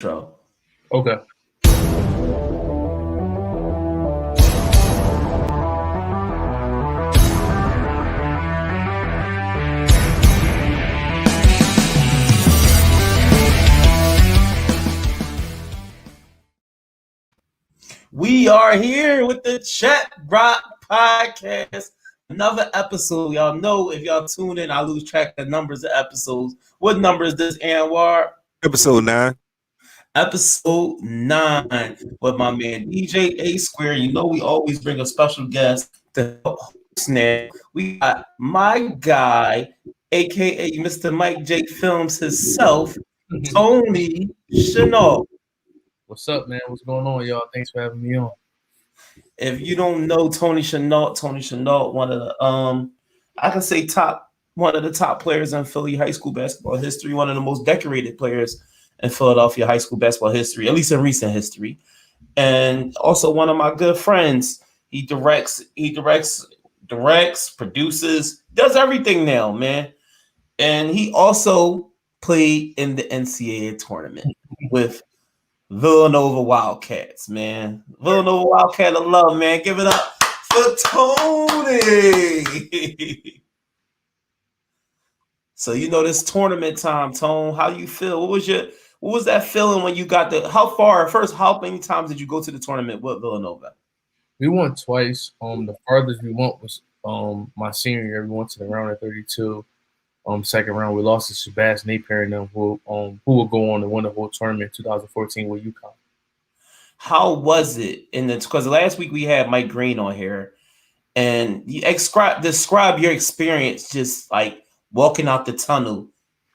intro. Okay. We are here with the Chat Rock Podcast. Another episode. Y'all know if y'all tune in, I lose track of numbers of episodes. What number is this, Anwar? Episode 9. Episode 9 with my man DJ A Square. You know we always bring a special guest to help host now. We got my guy, aka Mr. Mike J Films himself, Tony Chenault. What's up, man? What's going on, y'all? Thanks for having me on. If you don't know Tony Chenault, one of the I can say one of the top players in Philly high school basketball history, one of the most decorated players in Philadelphia high school basketball history, at least in recent history. And also one of my good friends. He directs, produces, does everything now, man. And he also played in the NCAA tournament with Villanova Wildcats, man. Villanova Wildcat of love, man. Give it up for Tony. So you know this tournament time, Tone. How you feel? What was that feeling when you got how many times did you go to the tournament with Villanova? We won twice. The farthest we went was my senior year. We went to the round of 32. Second round we lost to Shabazz Napier and them who will go on to win the whole tournament in 2014 with UConn. How was it because last week we had Mike Green on here, and you describe your experience just like walking out the tunnel,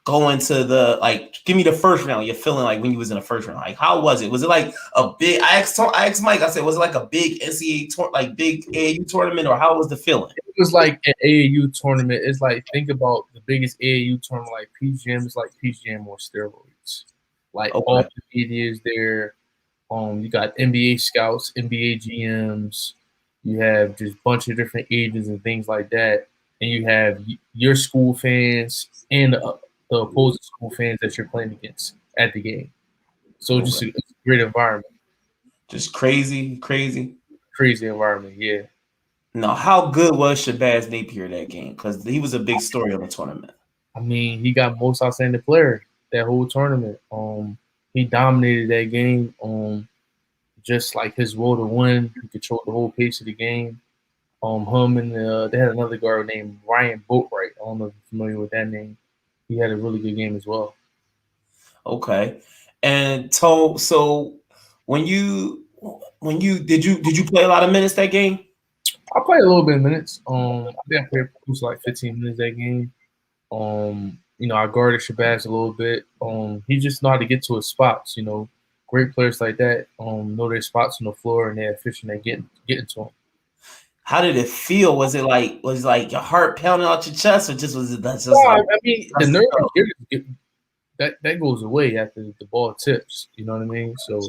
going to give me the first round. You're feeling like when you was in the first round. Like, how was it? Was it like a big? I asked Mike. I said, was it like a big NCAA big AAU tournament, or how was the feeling? It was like an AAU tournament. It's like, think about the biggest AAU tournament, like Peach Jam. It's like Peach Jam on steroids. Like all the media is there. You got NBA scouts, NBA GMs. You have just a bunch of different agents and things like that. And you have your school fans and the opposing school fans that you're playing against at the game. So it's a great environment. Just crazy environment, yeah. Now, how good was Shabazz Napier that game? Because he was a big story on the tournament. I mean, he got most outstanding player that whole tournament. He dominated that game. Just like his will to win, he controlled the whole pace of the game. Him and they had another guard named Ryan Boatwright. I don't know if you're familiar with that name. He had a really good game as well. Okay, and so when you did you play a lot of minutes that game? I played a little bit of minutes. I think I played like 15 minutes that game. I guarded Shabazz a little bit. He just know how to get to his spots. Great players like that know their spots on the floor and they're efficient at getting to them. How did it feel? Was it like your heart pounding out your chest, or just was it just? No, I mean, the nerve that goes away after the ball tips. You know what I mean? So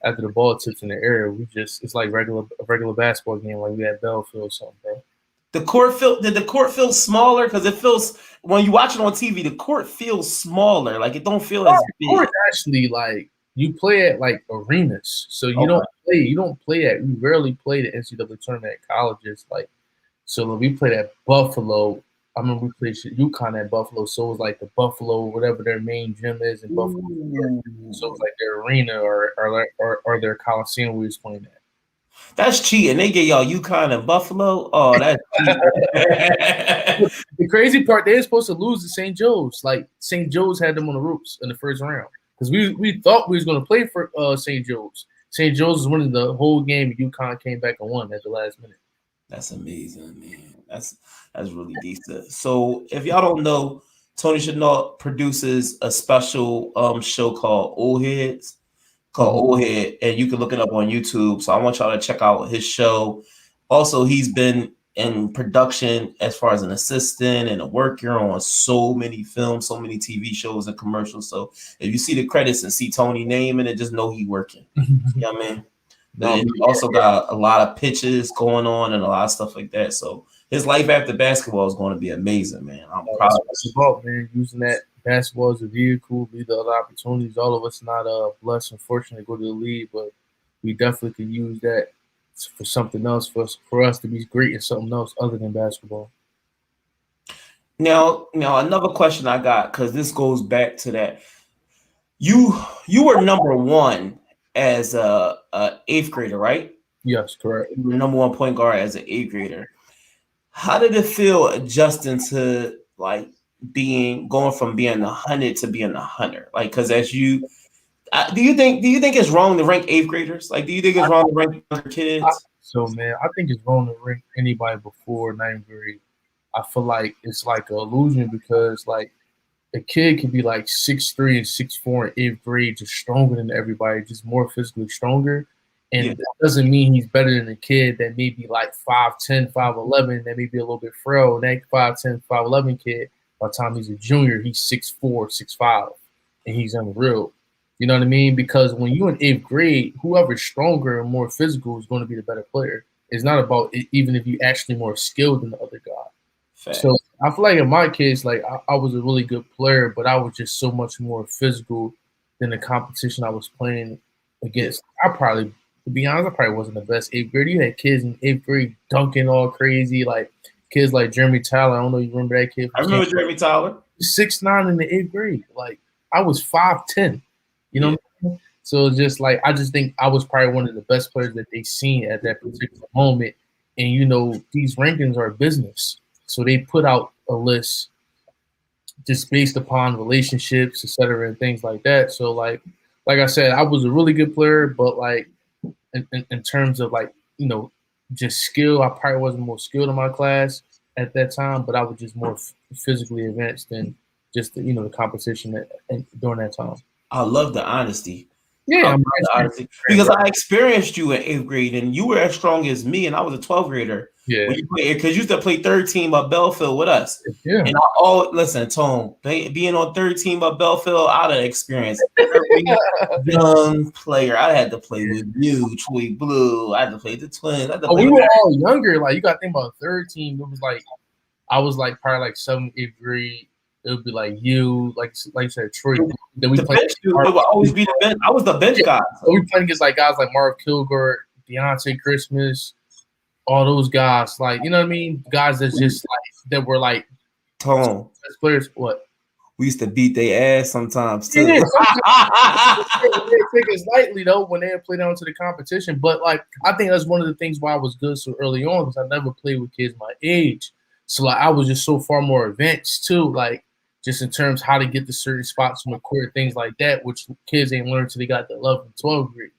after the ball tips in the air, it's like a regular basketball game, like we had Belfield or something, bro. Did the court feel smaller? Because it feels when you watch it on TV, the court feels smaller. Like it don't feel as big. Court actually like. You play at like arenas, so you don't play at. We rarely play the NCAA tournament at colleges. Like, so when we played at Buffalo, I remember we played UConn at Buffalo, so it was like the Buffalo, whatever their main gym is in Buffalo. So it's like their arena or their Coliseum we was playing at. That's cheating. They get y'all UConn and Buffalo. Oh, that's cheating. The crazy part, they're supposed to lose to St. Joe's. Like St. Joe's had them on the ropes in the first round. Because we thought we was going to play for St. Joe's. St. Joe's was winning the whole game. UConn came back and won at the last minute. That's amazing, man. That's really decent. So if y'all don't know, Tony Chenault produces a special show called Old Heads, Old Head, and you can look it up on YouTube. So I want y'all to check out his show. Also, he's been in production as far as an assistant and a worker on so many films, so many TV shows and commercials. So if you see the credits and see Tony name in it, just know he's working. You know what I mean? And he also got a lot of pitches going on and a lot of stuff like that. So his life after basketball is going to be amazing, man. I'm proud of him. Man, using that basketball is a vehicle, lead to other opportunities. All of us not blessed and fortunate to go to the league, but we definitely could use that for something else for us to be great in something else other than basketball. Now another question I got, because this goes back to that. You were number one as a eighth grader, right? Yes, correct. You were number one point guard as an eighth grader. How did it feel adjusting to like going from being a 100 to being a 100? Like, because as you do you think it's wrong to rank eighth graders? Like, do you think it's wrong to rank younger kids? So man, I think it's wrong to rank anybody before ninth grade. I feel like it's like an illusion because like a kid can be like 6'3" and 6'4" in eighth grade, just stronger than everybody, just more physically stronger. And that doesn't mean he's better than a kid that may be like 5'10", 5'11", that may be a little bit frail. That 5'10", 5'11" kid, by the time he's a junior, he's 6'4", 6'5", and he's unreal. You know what I mean? Because when you're in eighth grade, whoever's stronger and more physical is going to be the better player. It's not about it, even if you're actually more skilled than the other guy. Fact. So I feel like in my case, like I was a really good player, but I was just so much more physical than the competition I was playing against. To be honest, I probably wasn't the best eighth grader. You had kids in eighth grade dunking all crazy, like kids like Jeremy Tyler. I don't know if you remember that kid. I remember Jeremy Tyler. 6'9" in the eighth grade. Like I was 5'10". You know what I mean? So it's just like I just think I was probably one of the best players that they seen at that particular moment. And you know, these rankings are business. So they put out a list just based upon relationships, et cetera, and things like that. So like I said, I was a really good player, but like in terms of like, you know, just skill, I probably wasn't more skilled in my class at that time, but I was just more physically advanced than just the, you know, the competition during that time. I love the honesty. Yeah, because I experienced you in eighth grade, and you were as strong as me, and I was a 12th grader. Yeah, because you used to play third team at Belfield with us. Yeah, and listen, Tom, being on third team at Belfield, I'd have experienced every young player. I had to play with you, Troy Blue. I had to play the Twins. We were all younger. Like you got to think about third team. It was like I was like probably like 7th, 8th grade. It would be like you, like you said, Troy. Then we played. It would always be the bench. I was the bench guy. So we played against like guys like Marv Kilgore, Deontay Christmas, all those guys. Like you know what I mean? Guys that's just like that were like Tom best players. What? We used to beat their ass sometimes too. Yeah, they take us lightly though when they play down to the competition. But like I think that's one of the things why I was good so early on because I never played with kids my age. So like I was just so far more advanced too. Like just in terms of how to get to certain spots from the court, things like that, which kids ain't learned till they got the 11th and 12th grade.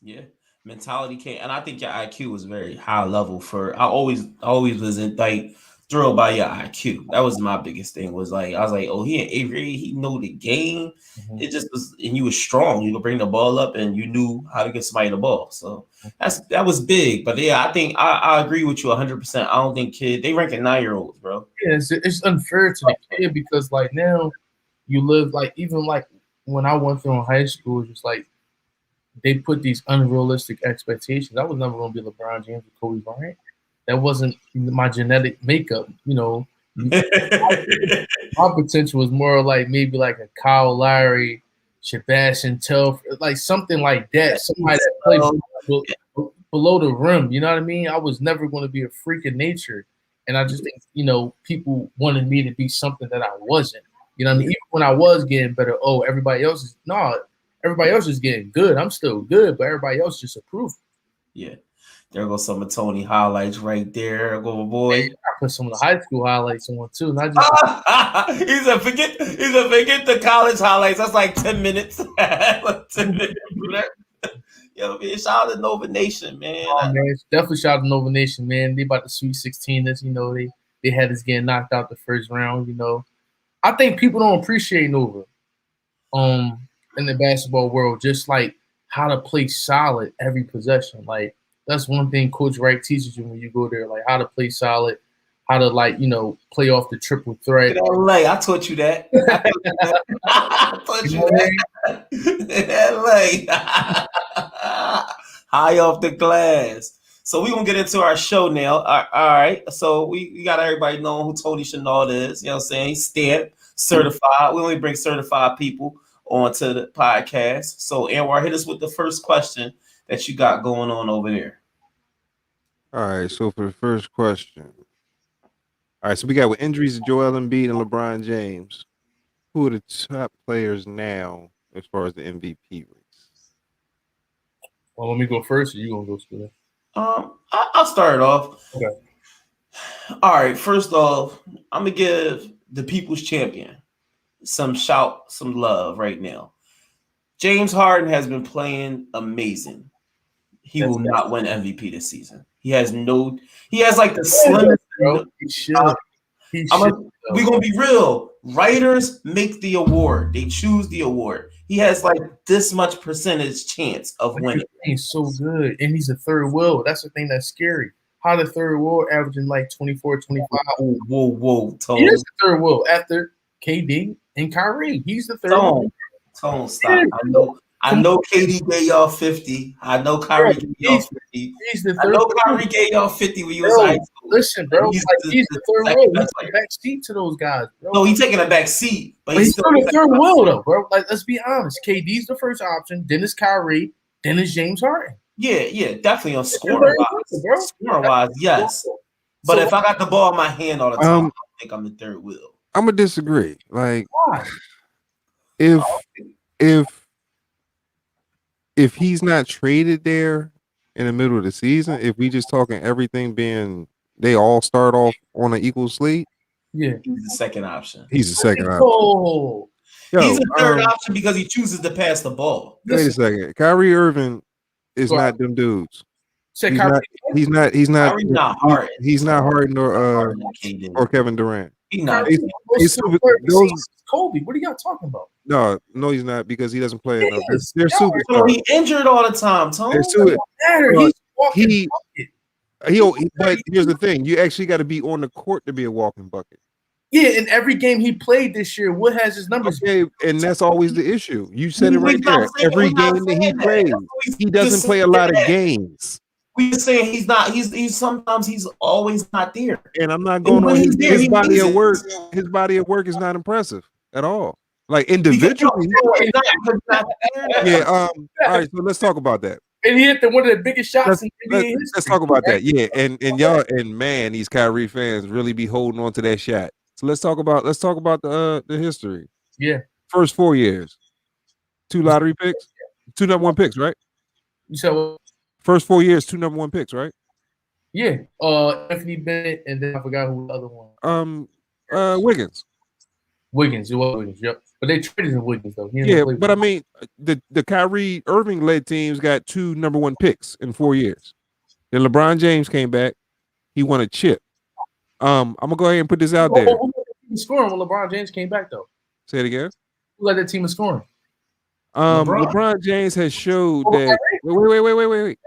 Yeah, mentality came, and I think your IQ was very high level. I always was like thrilled by your IQ. That was my biggest thing. Was like I was like, oh, he in eighth grade, he know the game. Mm-hmm. It just was, and you was strong. You could bring the ball up, and you knew how to get somebody the ball. So that was big. But yeah, I think I agree with you 100%. I don't think they ranking 9-year-olds, bro. Yeah, it's unfair to the kid because like now you live like even like when I went through in high school, it's just like they put these unrealistic expectations. I was never going to be LeBron James or Kobe Bryant. That wasn't my genetic makeup, you know. My potential was more like maybe like a Kyle Lowry, Sebastian Telfair, like something like that. Somebody that played below the rim. You know what I mean? I was never going to be a freak of nature. And I just think, you know, people wanted me to be something that I wasn't. You know what I mean? Even when I was getting better, everybody else is getting good. I'm still good, but everybody else just approved. Yeah. There goes some of Tony highlights right there. Go boy. I put some of the high school highlights on too. Not just he said forget the college highlights. That's like 10 minutes. Like 10 minutes. Yo, man, shout out to Nova Nation, man. Oh, man. Definitely shout out to Nova Nation, man. They about the Sweet 16. This, you know, they had us getting knocked out the first round, you know. I think people don't appreciate Nova in the basketball world, just like how to play solid every possession. Like that's one thing Coach Wright teaches you when you go there, like how to play solid, how to like, you know, play off the triple threat. LA, I taught you that. I taught you that. LA. High off the glass. So we're gonna get into our show now. All right. So we got everybody knowing who Tony Chenault is. You know what I'm saying? certified. We only bring certified people onto the podcast. So, Anwar, hit us with the first question that you got going on over there. All right, so for the first question. All right, so we got with injuries to Joel Embiid and LeBron James. Who are the top players now as far as the MVP race? Well, let me go first, or you gonna go first? I'll start it off. Okay. All right, first off, I'm gonna give the people's champion some love right now. James Harden has been playing amazing. He will not win MVP this season. He has like the slimmest. We're gonna be real. Writers make the award. They choose the award. He has like this much percentage chance of winning. He's so good, and he's a third wheel. That's the thing that's scary. How the third wheel averaging like 24, 25. Whoa, Tone. He is the third wheel after KD and Kyrie. He's the third wheel. Tone, stop. I know KD gave y'all 50. I know Kyrie gave y'all 50. I know Kyrie gave y'all 50 when you was high school. Listen, bro. He's the third wheel. He's the back seat to those guys, bro. No, he's taking a back seat. But he's still the third wheel, though, bro. Like, let's be honest. KD's the first option. Then it's Kyrie. Then it's James Harden. Yeah, definitely on scoring-wise, yes. But if I got the ball in my hand all the time, I think I'm the third wheel. I'm gonna disagree. Like, why? If he's not traded there in the middle of the season, if we just talking everything being they all start off on an equal slate, yeah, he's the second option. He's the second option. Oh, he's the third option because he chooses to pass the ball. Wait a second, Kyrie Irving is not them dudes. He's not Harden. He's not Harden or Kevin Durant. He's not. Kobe. What are y'all talking about? No, he's not because he doesn't play enough. They're superstars. He injured all the time, Tone. But here's the thing: you actually got to be on the court to be a walking bucket. Yeah, in every game he played this year, what has his numbers? Okay, and that's always the issue. You said it right there. Every game that he plays, he doesn't play a lot of games. We just saying he's not. He's sometimes he's always not there. And I'm not going on his body of work. His body of work is not impressive at all. Like individually. Yeah. All right. So let's talk about that. And he hit one of the biggest shots in NBA history. Let's talk about that. Yeah. And y'all man, these Kyrie fans really be holding on to that shot. So let's talk about the history. Yeah. First 4 years, 2 lottery picks, 2 number 1 picks, right? You said what? First 4 years, 2 number 1 picks, right? Yeah. Anthony Bennett, and then I forgot who the other one. Wiggins. Wiggins, it was Wiggins, yep. But they traded him Wiggins though. Yeah, but I mean, the Kyrie Irving led teams got 2 number 1 picks in 4 years. Then LeBron James came back. He won a chip. I'm gonna go ahead and put this out there. Who led the team scoring when LeBron James came back though? Say it again. Who led the team in scoring? LeBron James has showed that. Wait.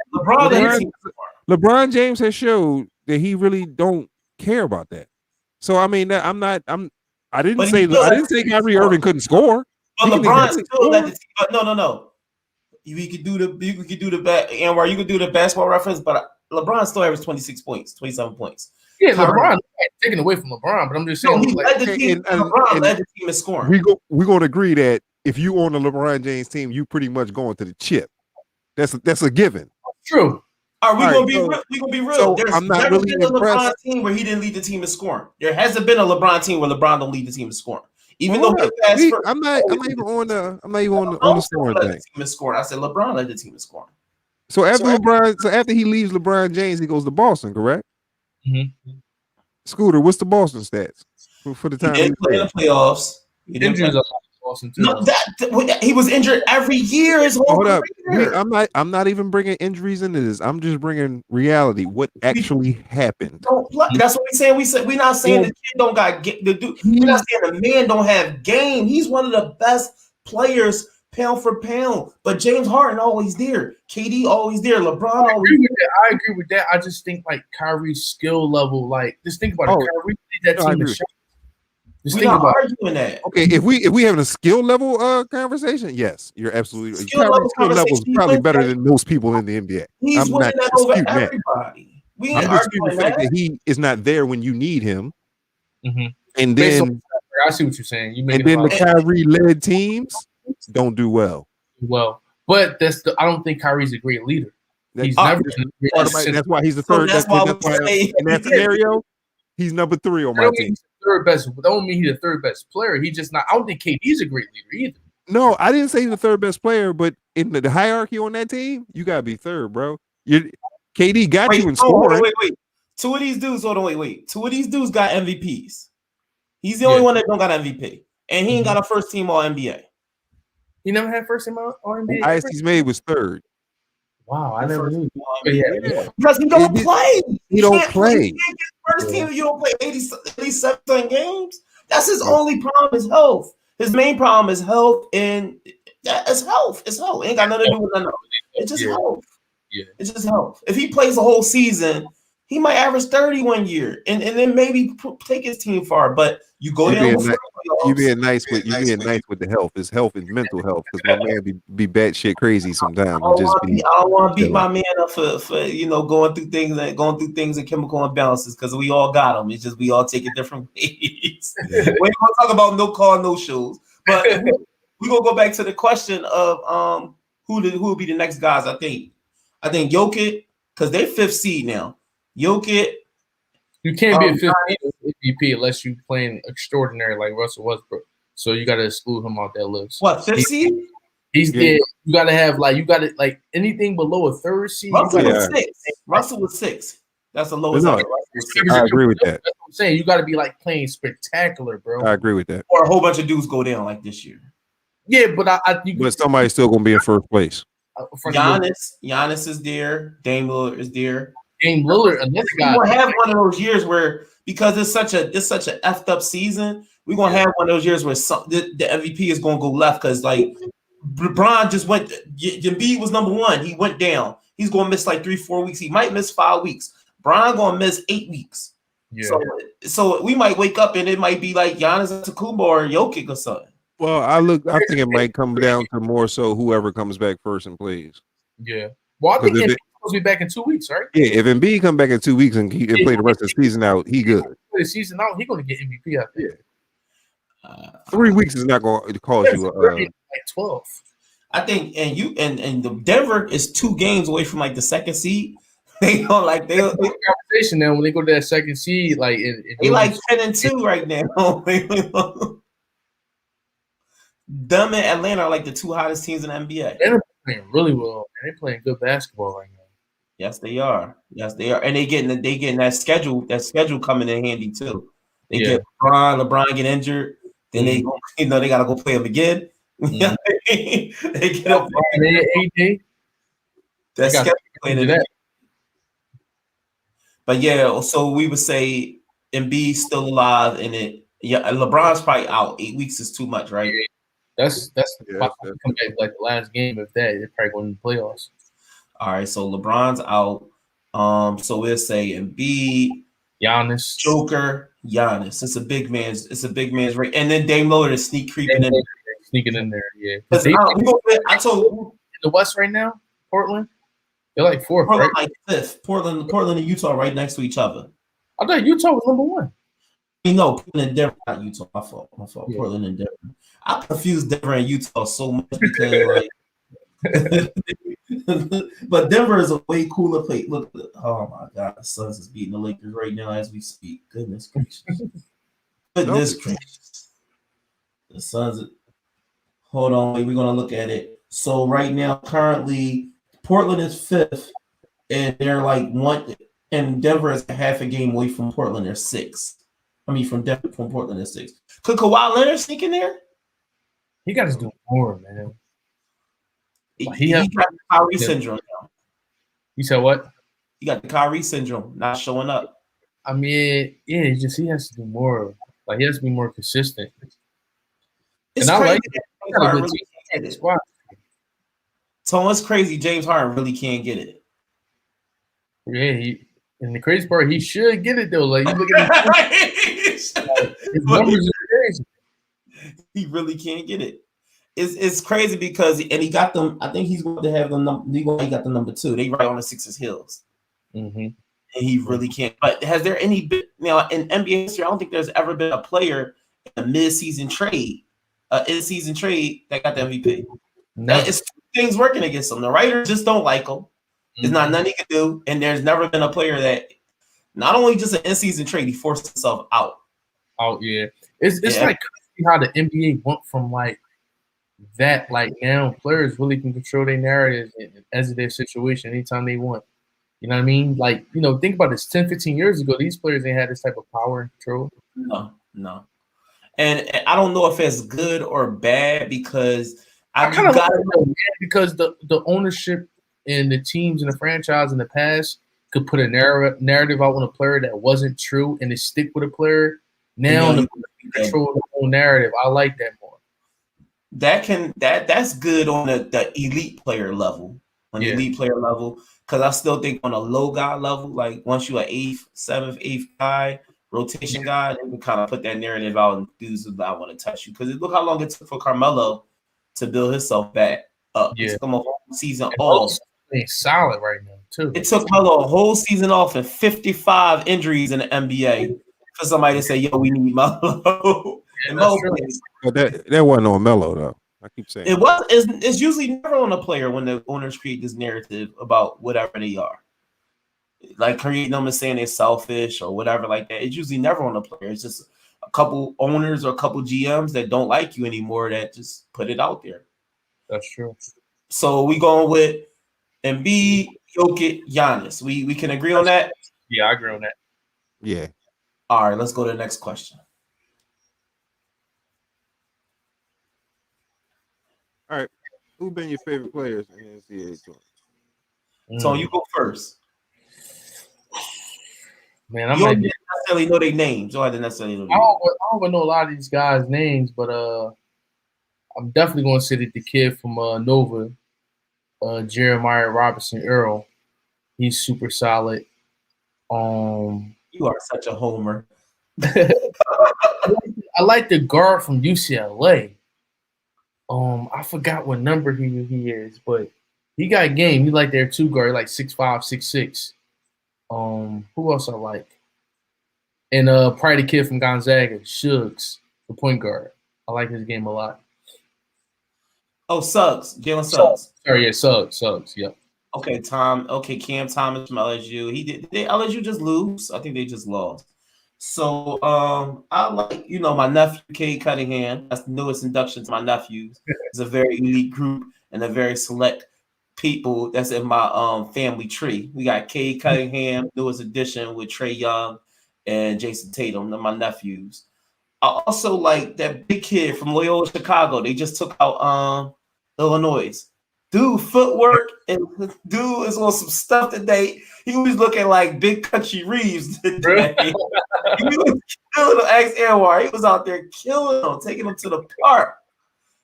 LeBron James has showed that he really don't care about that. So I mean, I didn't say Kyrie Irving couldn't score. But LeBron still led the team. No. You could do the Anwar. You could do the basketball reference, but LeBron still averaged 26 points, 27 points. Yeah, LeBron taken away from LeBron, but I'm just saying he led the team. LeBron led the team in scoring. We're gonna agree that if you on the LeBron James team, you pretty much going to the chip. That's a given. True. All right, we're gonna be real. So There's I'm not never really been a LeBron impressed. team where he didn't lead the team in scoring. There hasn't been a LeBron team where LeBron don't lead the team in scoring. Even though I'm not even on the scoring thing. I said LeBron led the team in scoring. So after he leaves LeBron James, he goes to Boston, correct? Mm-hmm. Scooter, what's the Boston stats for the time? He didn't play in the playoffs. He didn't play. No, he was injured every year. His whole career. I'm not even bringing injuries into this. I'm just bringing reality. What actually happened? That's what we said. We're not saying the kid don't got the dude. We're not saying the man don't have game. He's one of the best players pound for pound. But James Harden always there. KD always there. LeBron always there. I agree with that. I just think like Kyrie's skill level. Like just think about it. Kyrie did that team. We're not arguing that. Okay, if we having a skill level conversation, yes, you're absolutely. Skill level is probably better than most people in the NBA. He's winning that over everybody. We ain't arguing the fact that he is not there when you need him, mm-hmm. and then I see what you're saying. You and then the Kyrie led teams don't do well. But I don't think Kyrie's a great leader. He's never. That's why he's the third. That's why in that scenario, he's number 3 on my team. Third best. That don't mean he's the third best player. He's just not. I don't think KD's a great leader either. No, I didn't say he's the third best player, but in the hierarchy on that team, you gotta be third, bro. KD got you in scoring. Wait. Two of these dudes. Hold on. Wait. Two of these dudes got MVPs. He's the only one that don't got MVP, and he ain't got a first team All NBA. He never had first team All NBA. Highest he's made was third. Wow, I never knew. Because he don't play. He don't play. He can't get first team if you don't play 87 games. That's his only problem is health. His main problem is health, and it's health. It's health. It ain't got nothing to do with nothing. It's just health. Yeah. It's just health. If he plays the whole season, he might average 30 one year, and then maybe take his team far. But you go down. You being nice with the health. His health is mental health because my man be batshit crazy sometimes. I don't want to beat my man up for going through things and chemical imbalances because we all got them. It's just we all take it different ways. We ain't gonna talk about no call, no shows, but we gonna go back to the question of who will be the next guys. I think Jokic because they're 5th seed now. Jokic. You can't be a 5th MVP unless you playing extraordinary like Russell Westbrook. So you got to exclude him off that list. What 5th seed? He's dead. You got to have anything below a 3rd seed. Russell was 6. Russell was 6. That's the lowest. I agree with that. That's what I'm saying. You got to be playing spectacular, bro. I agree with that. Or a whole bunch of dudes go down like this year. Yeah, but but somebody's still gonna be in first place. Giannis is there. Dame Lillard is there. Dame Lillard, another guy. We're gonna have one of those years where because it's such a effed up season, we're gonna have one of those years where the MVP is gonna go left because LeBron just went. Embiid was number 1. He went down. He's gonna miss 3-4 weeks. He might miss 5 weeks. Bron gonna miss 8 weeks. Yeah. So we might wake up and it might be like Giannis Antetokounmpo or Jokic or something. Well, I think it might come down to more so whoever comes back first and plays. Yeah. Well, I think Embiid's supposed to be back in 2 weeks, right? Yeah, if Embiid come back in 2 weeks and play the rest of the season out, he good. The season out, he's going to get MVP out there. 3 weeks is not going to cause you 12. I think, and the Denver is 2 games away from the 2nd seed. They go they'll conversation now when they go to that 2nd seed, they 10-2 right now. Them and Atlanta are the 2 hottest teams in the NBA. They're playing really well. They're playing good basketball right now. Yes, they are. And they getting that schedule. That schedule coming in handy too. They get LeBron get injured. Then they gotta go play him again. They get up. AD. That schedule playing that. But yeah, so we would say Embiid's still alive, and LeBron's probably out. 8 weeks is too much, right? That's come back the last game of that. They're probably going to the playoffs. All right, so LeBron's out. So we'll say Embiid, Giannis, Joker, Giannis. It's a big man's race, and then Dame Lillard is sneaking in there. Yeah. I told you in the West right now, Portland. They're 4th, Portland right? 5th. Portland and Utah right next to each other. I thought Utah was number 1. No, Portland and Denver, not Utah. My fault. Yeah. Portland and Denver. I confuse Denver and Utah so much because but Denver is a way cooler place. Look, oh my God, the Suns is beating the Lakers right now as we speak. Goodness gracious. Gracious. The Suns. Hold on, we're gonna look at it. So right now, currently, Portland is 5th, and they're 1, and Denver is a half a game away from Portland. They're 6th. From Portland is 6th. Could Kawhi Leonard sneak in there? He got to do more, man. He got the Kyrie syndrome now. You said what? He got the Kyrie syndrome, not showing up. I mean, yeah, he has to do more. He has to be more consistent. It's crazy. So it's crazy. James Harden really can't get it. Yeah, and the crazy part, he should get it though. You look at his numbers are crazy. He really can't get it. It's crazy because he got them. I think he's going to have them. He got the number 2. They right on the Sixers' heels, and he really can't. But has there any in NBA history? I don't think there's ever been a player a mid-season trade, in-season trade that got the MVP. It's things working against him. The writers just don't like him. There's not nothing he can do, and there's never been a player that not only just an in-season trade, he forced himself out. Oh yeah, it's like crazy how the NBA went from like that. Like now, players really can control their narratives as of their situation anytime they want. You know what I mean? Like, you know, think about this 10, 15 years ago, these players ain't had this type of power and control. No. And I don't know if it's good or bad because I kind of got to know, because the ownership and the teams and the franchise in the past could put a narrative out on a player that wasn't true and they stick with a player. Now the control the whole narrative. I like that more. That's good on the elite player level. The elite player level. Because I still think on a low guy level, like once you're an 8th, 7th, 8th guy, rotation guy, they can kind of put that narrative out and dudes I want to touch you. Because look how long it took for Carmelo to build himself back up. Yeah. It took him a whole season off. He's solid right now, too. It took Melo a whole season off and 55 injuries in the NBA for somebody to say, yo, we need Melo. Yeah, but that wasn't on Melo, though. I keep saying it's usually never on a player when the owners create this narrative about whatever they are, like creating them and saying they're selfish or whatever like that. It's usually never on a player. It's just a couple owners or a couple GMs that don't like you anymore that just put it out there. That's true. So we going with Embiid, Jokic, Giannis. We can agree on that. Yeah, I agree on that. Yeah. All right, let's go to the next question. All right, who been your favorite players in the NCAA tournament? So you go first. Man, you don't necessarily know their names. You don't necessarily know. I don't know a lot of these guys' names, but I'm definitely going to say that the kid from Nova, Jeremiah Robinson Earl, he's super solid. You are such a homer. I like the guard from UCLA. I forgot what number he is, but he got game. He like their 2 guard, like 6'5", 6'6". Who else I like? And probably the kid from Gonzaga, Suggs, the point guard. I like his game a lot. Oh, Suggs, Jalen Suggs. Sorry, yeah, Suggs. Yep. Okay, Cam Thomas from LSU. Did LSU just lose? I think they just lost. So I like, my nephew, Cade Cunningham. That's the newest induction to my nephews. It's a very elite group and a very select people that's in my family tree. We got Cade Cunningham, newest addition with Trae Young and Jason Tatum, they're my nephews. I also like that big kid from Loyola Chicago. They just took out Illinois. Dude, footwork, and dude is on some stuff today. He was looking like Big Country Reeves today. He was killing him, ex-Anwar. He was out there killing him, taking him to the park.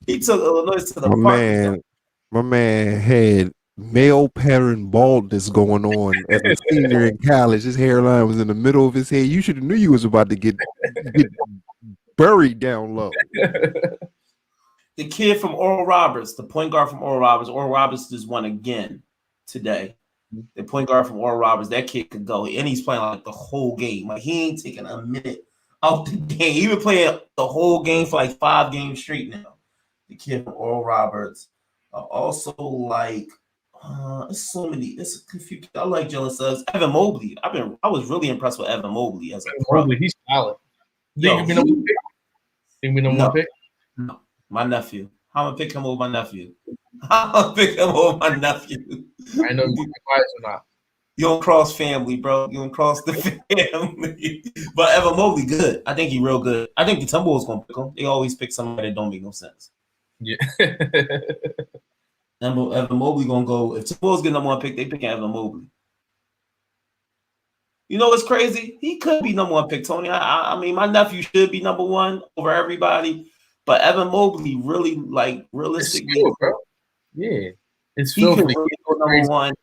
He took Illinois to the park. My man had male pattern baldness going on as a senior in college. His hairline was in the middle of his head. You should have knew you was about to get buried down low. The kid from Oral Roberts, the point guard from Oral Roberts just won again today. The point guard from Oral Roberts, that kid could go, and he's playing like the whole game. Like he ain't taking a minute out the game. He been playing the whole game for like 5 games straight now. The kid from Oral Roberts. Also like so many. It's confused. I like Jalen Suggs. Evan Mobley. I was really impressed with Evan Mobley as a pro. Mobley, he's solid. Think we know one pick? No. My nephew. I'm gonna pick him over my nephew. I know you or not. You don't cross family, bro. You don't cross the family. But Evan Mobley, good. I think he's real good. I think the Timberwolves gonna pick him. They always pick somebody that don't make no sense. Yeah. Evan Mobley gonna go. If Timberwolves get number 1 pick, they picking Evan Mobley. You know what's crazy? He could be number 1 pick, Tony. I mean, my nephew should be number 1 over everybody. But Evan Mobley really, like, realistically, still, bro. Yeah, he can really go number 1.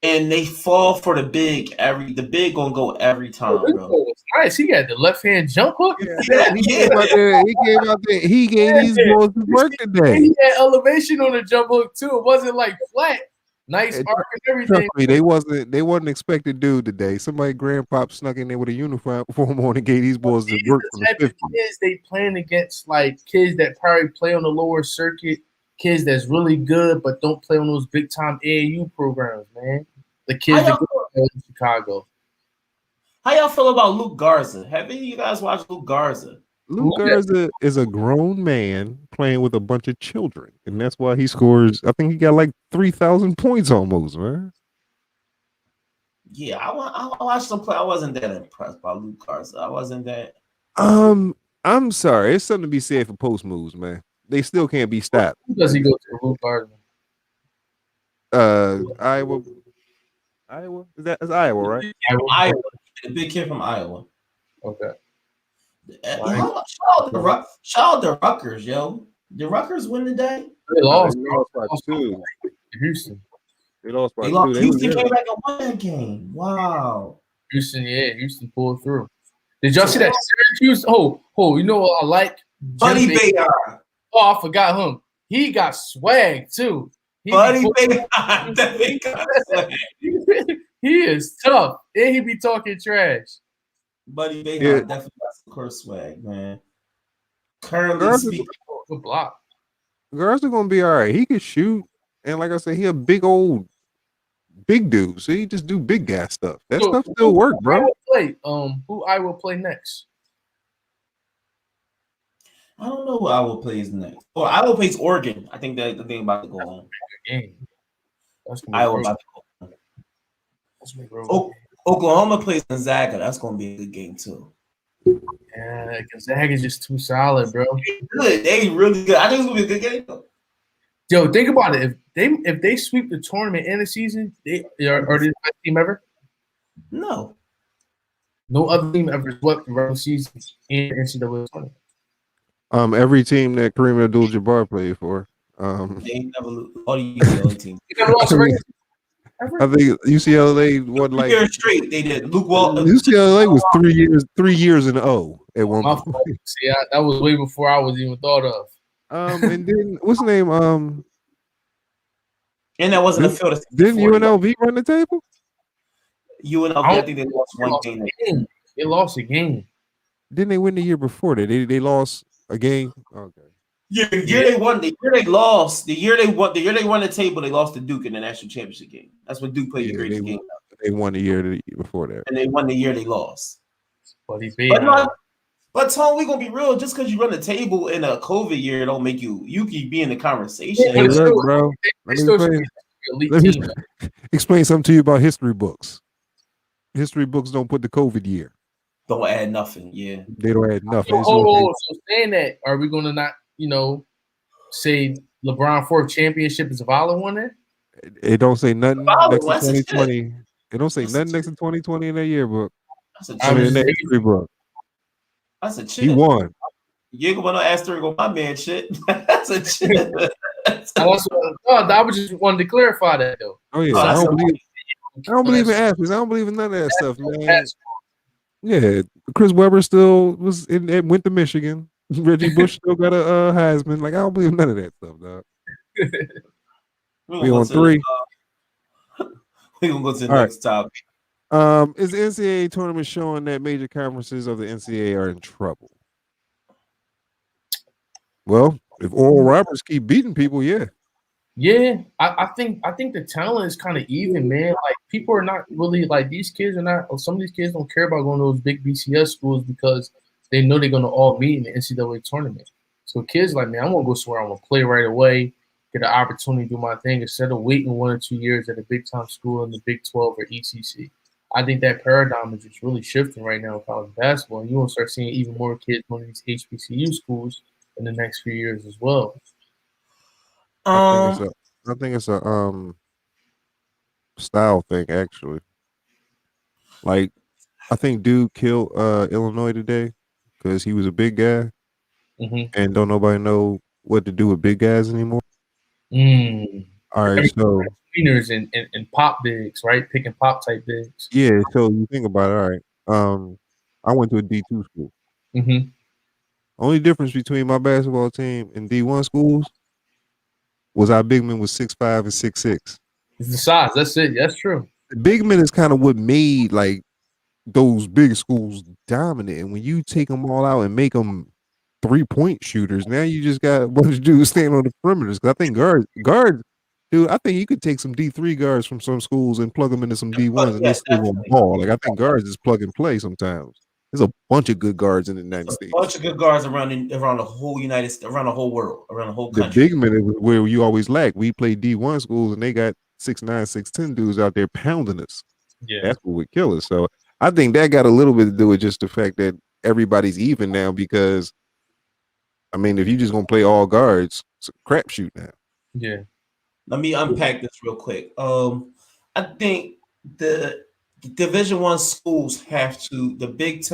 And they fall for the big. The big gonna go every time, bro. Nice. He got the left hand jump hook. He came out there. He gave these boys work today. He had elevation on the jump hook too. It wasn't like flat. Nice arc and everything. Trust me, they wasn't expected dude today. Somebody grandpop snuck in there with a uniform on and gave these boys the work from the 50s. Kids they playing against like kids that probably play on the lower circuit, kids that's really good but don't play on those big time AAU programs, man. The kids that go to Chicago. How y'all feel about Luke Garza? Have any of you guys watched Luke Garza? Luke Garza is a grown man playing with a bunch of children, and that's why he scores. I think he got like 3,000 points almost, man. Yeah, I watched him play. I wasn't that impressed by Luke Garza. I wasn't that. I'm sorry. It's something to be said for post moves, man. They still can't be stopped. Who does he go to? Luke Garza. Iowa. That's Iowa, right? Iowa. The big kid from Iowa. Okay. Shout out to Rutgers, yo. Did Rutgers win today? They lost by 2. Houston. They lost by 2. Houston came back and won that game. Wow. Houston pulled through. Did y'all see that Syracuse? Oh, you know what I like? Buddy Bayard. Oh, I forgot him. He got swag too. Buddy Bayard. He is tough. And he be talking trash. Buddy Bayard definitely got some course swag, man. Currently speaking. Good block. Garza gonna be all right. He can shoot, and like I said, he a big dude. So he just do big guy stuff. That stuff still work, bro. Who Iowa play next? I don't know who Iowa plays next. Oh, Iowa plays Oregon. I think that the thing about to go on. Iowa about to go on. Oklahoma plays Gonzaga. That's gonna be a good game too. Yeah, Gonzaga is just too solid, bro. They really good. I think it's gonna be a good game though. Yo, think about it. If they sweep the tournament and the season, they are the best team ever. No other team ever swept the regular season and NCAA tournament. Every team that Kareem Abdul-Jabbar played for. They never lose. All the UCLA teams. I think UCLA won like straight. They did. Luke Walton. UCLA was 3 years in O at one point. See, that was way before I was even thought of. And then what's the name? And that wasn't a field. Didn't UNLV run the table? UNLV, I think they lost one game. They lost a game. Didn't they win the year before that? They lost a game. Okay. Yeah, the year they won, the year they lost, the year they won the table, they lost to Duke in the national championship game. That's when Duke played the greatest game. They won the year before that, and they won the year they lost. But Tom, we gonna be real. Just because you run the table in a COVID year, don't make you can be in the conversation. Hey, look, bro. Let me explain something to you about history books. History books don't put the COVID year. Don't add nothing. Yeah, they don't add nothing. So saying that, are we gonna not? Say LeBron 4th championship is a valid one then? It don't say nothing next to 2020. It don't say nothing next to 2020 in that yearbook. In that history book. That's a chip. He won. You ain't gonna ask her go my man shit. That's a chip. I was just wanted to clarify that though. Oh yeah, I don't believe in athletes. I don't believe in none of that stuff, man. Yeah, Chris Webber still went to Michigan. Reggie Bush still got a Heisman. Like, I don't believe none of that stuff, dog. We on 3. We gonna go to the next topic. Is the NCAA tournament showing that major conferences of the NCAA are in trouble? Well, if Oral Roberts keep beating people, yeah. Yeah, I think the talent is kind of even, man. Like, people are not really like these kids are not. Some of these kids don't care about going to those big BCS schools because they know they're going to all meet in the NCAA tournament. So kids like, man, I'm going to go somewhere. I'm going to play right away, get an opportunity to do my thing instead of waiting 1 or 2 years at a big-time school in the Big 12 or ECC. I think that paradigm is just really shifting right now in college basketball. And you're going to start seeing even more kids going to these HBCU schools in the next few years as well. I think it's a style thing, actually. Like, I think dude killed Illinois today because he was a big guy, and don't nobody know what to do with big guys anymore. All right, so screeners and pop bigs, right? Picking pop type bigs. Yeah, so you think about it. All right, I went to a D2 school. Only difference between my basketball team and D1 schools was our big men was 6'5" and 6'6". It's the size. That's it. That's true. The big men is kind of what made like those big schools dominant. And when you take them all out and make them 3-point shooters, now you just got a bunch of dudes standing on the perimeters. Because I think guards, dude, I think you could take some D3 guards from some schools and plug them into some D1s and they still gonna ball. Like I think guards is plug and play sometimes. There's a bunch of good guards in the United States. A bunch of good guards around the whole United States, around the whole world, around the whole country. The big men is where you always lack. We play D1 schools and they got 6'9", 6'10" dudes out there pounding us. Yeah, that's what would kill us. So I think that got a little bit to do with just the fact that everybody's even now. Because I mean, if you just gonna play all guards, it's a crapshoot now. Yeah. Let me unpack this real quick. I think the Division I schools have to, the big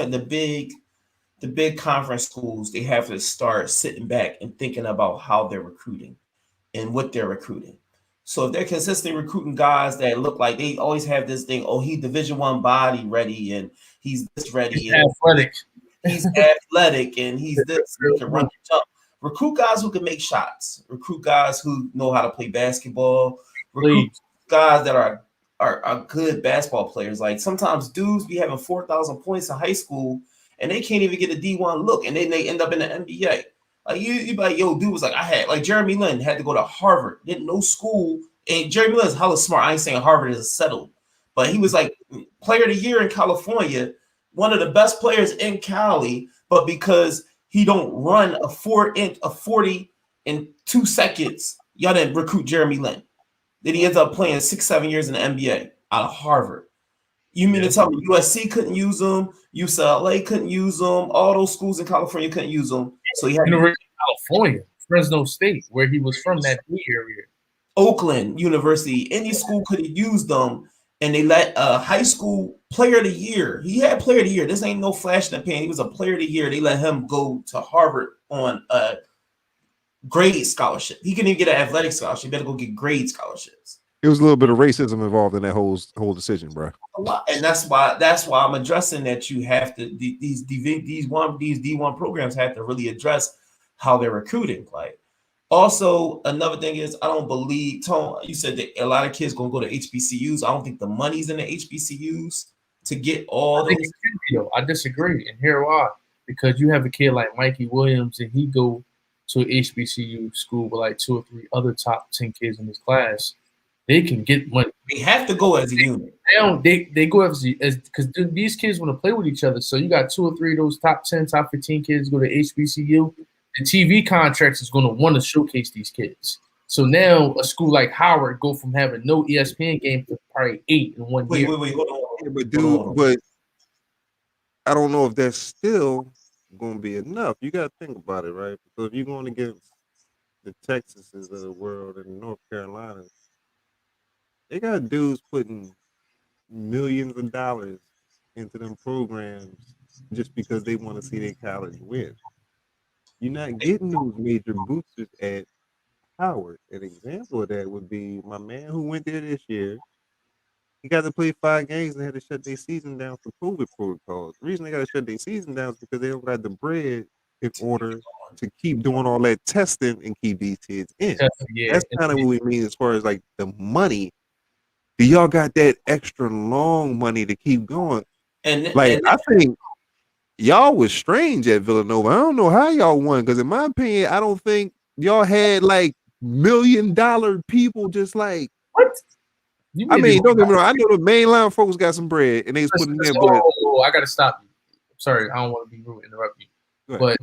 conference schools, they have to start sitting back and thinking about how they're recruiting and what they're recruiting. So if they're consistently recruiting guys that look like they always have this thing, oh, he's Division I body ready and he's this ready. He's athletic. He's athletic and he's this, he can run and jump. Recruit guys who can make shots. Recruit guys who know how to play basketball. Recruit guys that are good basketball players. Like sometimes dudes be having 4,000 points in high school and they can't even get a D1 look, and then they end up in the NBA. Like you be like, yo, dude was like, I had like Jeremy Lin had to go to Harvard, didn't know school, and Jeremy Lin is hella smart. I ain't saying Harvard is settled, but he was like player of the year in California, one of the best players in Cali, but because he don't run a 40 in 2 seconds, y'all didn't recruit Jeremy Lin. Then he ends up playing 6-7 years in the NBA out of Harvard. You mean to tell me USC couldn't use him, UCLA couldn't use him, all those schools in California couldn't use him? So he had University of California, Fresno State, where he was from, that area. Oakland University, any school could have used them, and they let a high school player of the year. He had player of the year. This ain't no flash in the pan. He was a player of the year. They let him go to Harvard on a grade scholarship. He couldn't even get an athletic scholarship. He better go get grade scholarships. It was a little bit of racism involved in that whole decision, bro. A lot, and that's why I'm addressing that. You have to these D1 programs have to really address how they're recruiting. Like, also another thing is, I don't believe, Tone, you said that a lot of kids gonna go to HBCUs. I don't think the money's in the HBCUs to get all those. I disagree, and here why. Because you have a kid like Mikey Williams, and he go to an HBCU school with like 2 or 3 other top 10 kids in his class. They can get money. They have to go as a unit. They go as because these kids want to play with each other. So you got 2 or 3 of those top 10, top 15 kids go to HBCU. The TV contracts is going to want to showcase these kids. So now a school like Howard go from having no ESPN game to probably 8 in 1 year. Wait, hold on. But I don't know if that's still going to be enough. You got to think about it, right? Because if you're going against the Texases of the world and North Carolina, they got dudes putting millions of dollars into them programs just because they want to see their college win. You're not getting those major boosters at Howard. An example of that would be my man who went there this year. He got to play 5 games and had to shut their season down for COVID protocols. The reason they got to shut their season down is because they don't got the bread in order to keep doing all that testing and keep these kids in. Yeah. That's kind of what we mean as far as like the money. Do y'all got that extra long money to keep going? And I think y'all was strange at Villanova. I don't know how y'all won, because in my opinion, I don't think y'all had like $1 million people just like what? I mean, don't get me wrong. I know the mainline folks got some bread and they was putting in. I gotta stop you. Sorry, I don't want to be rude, interrupt you. But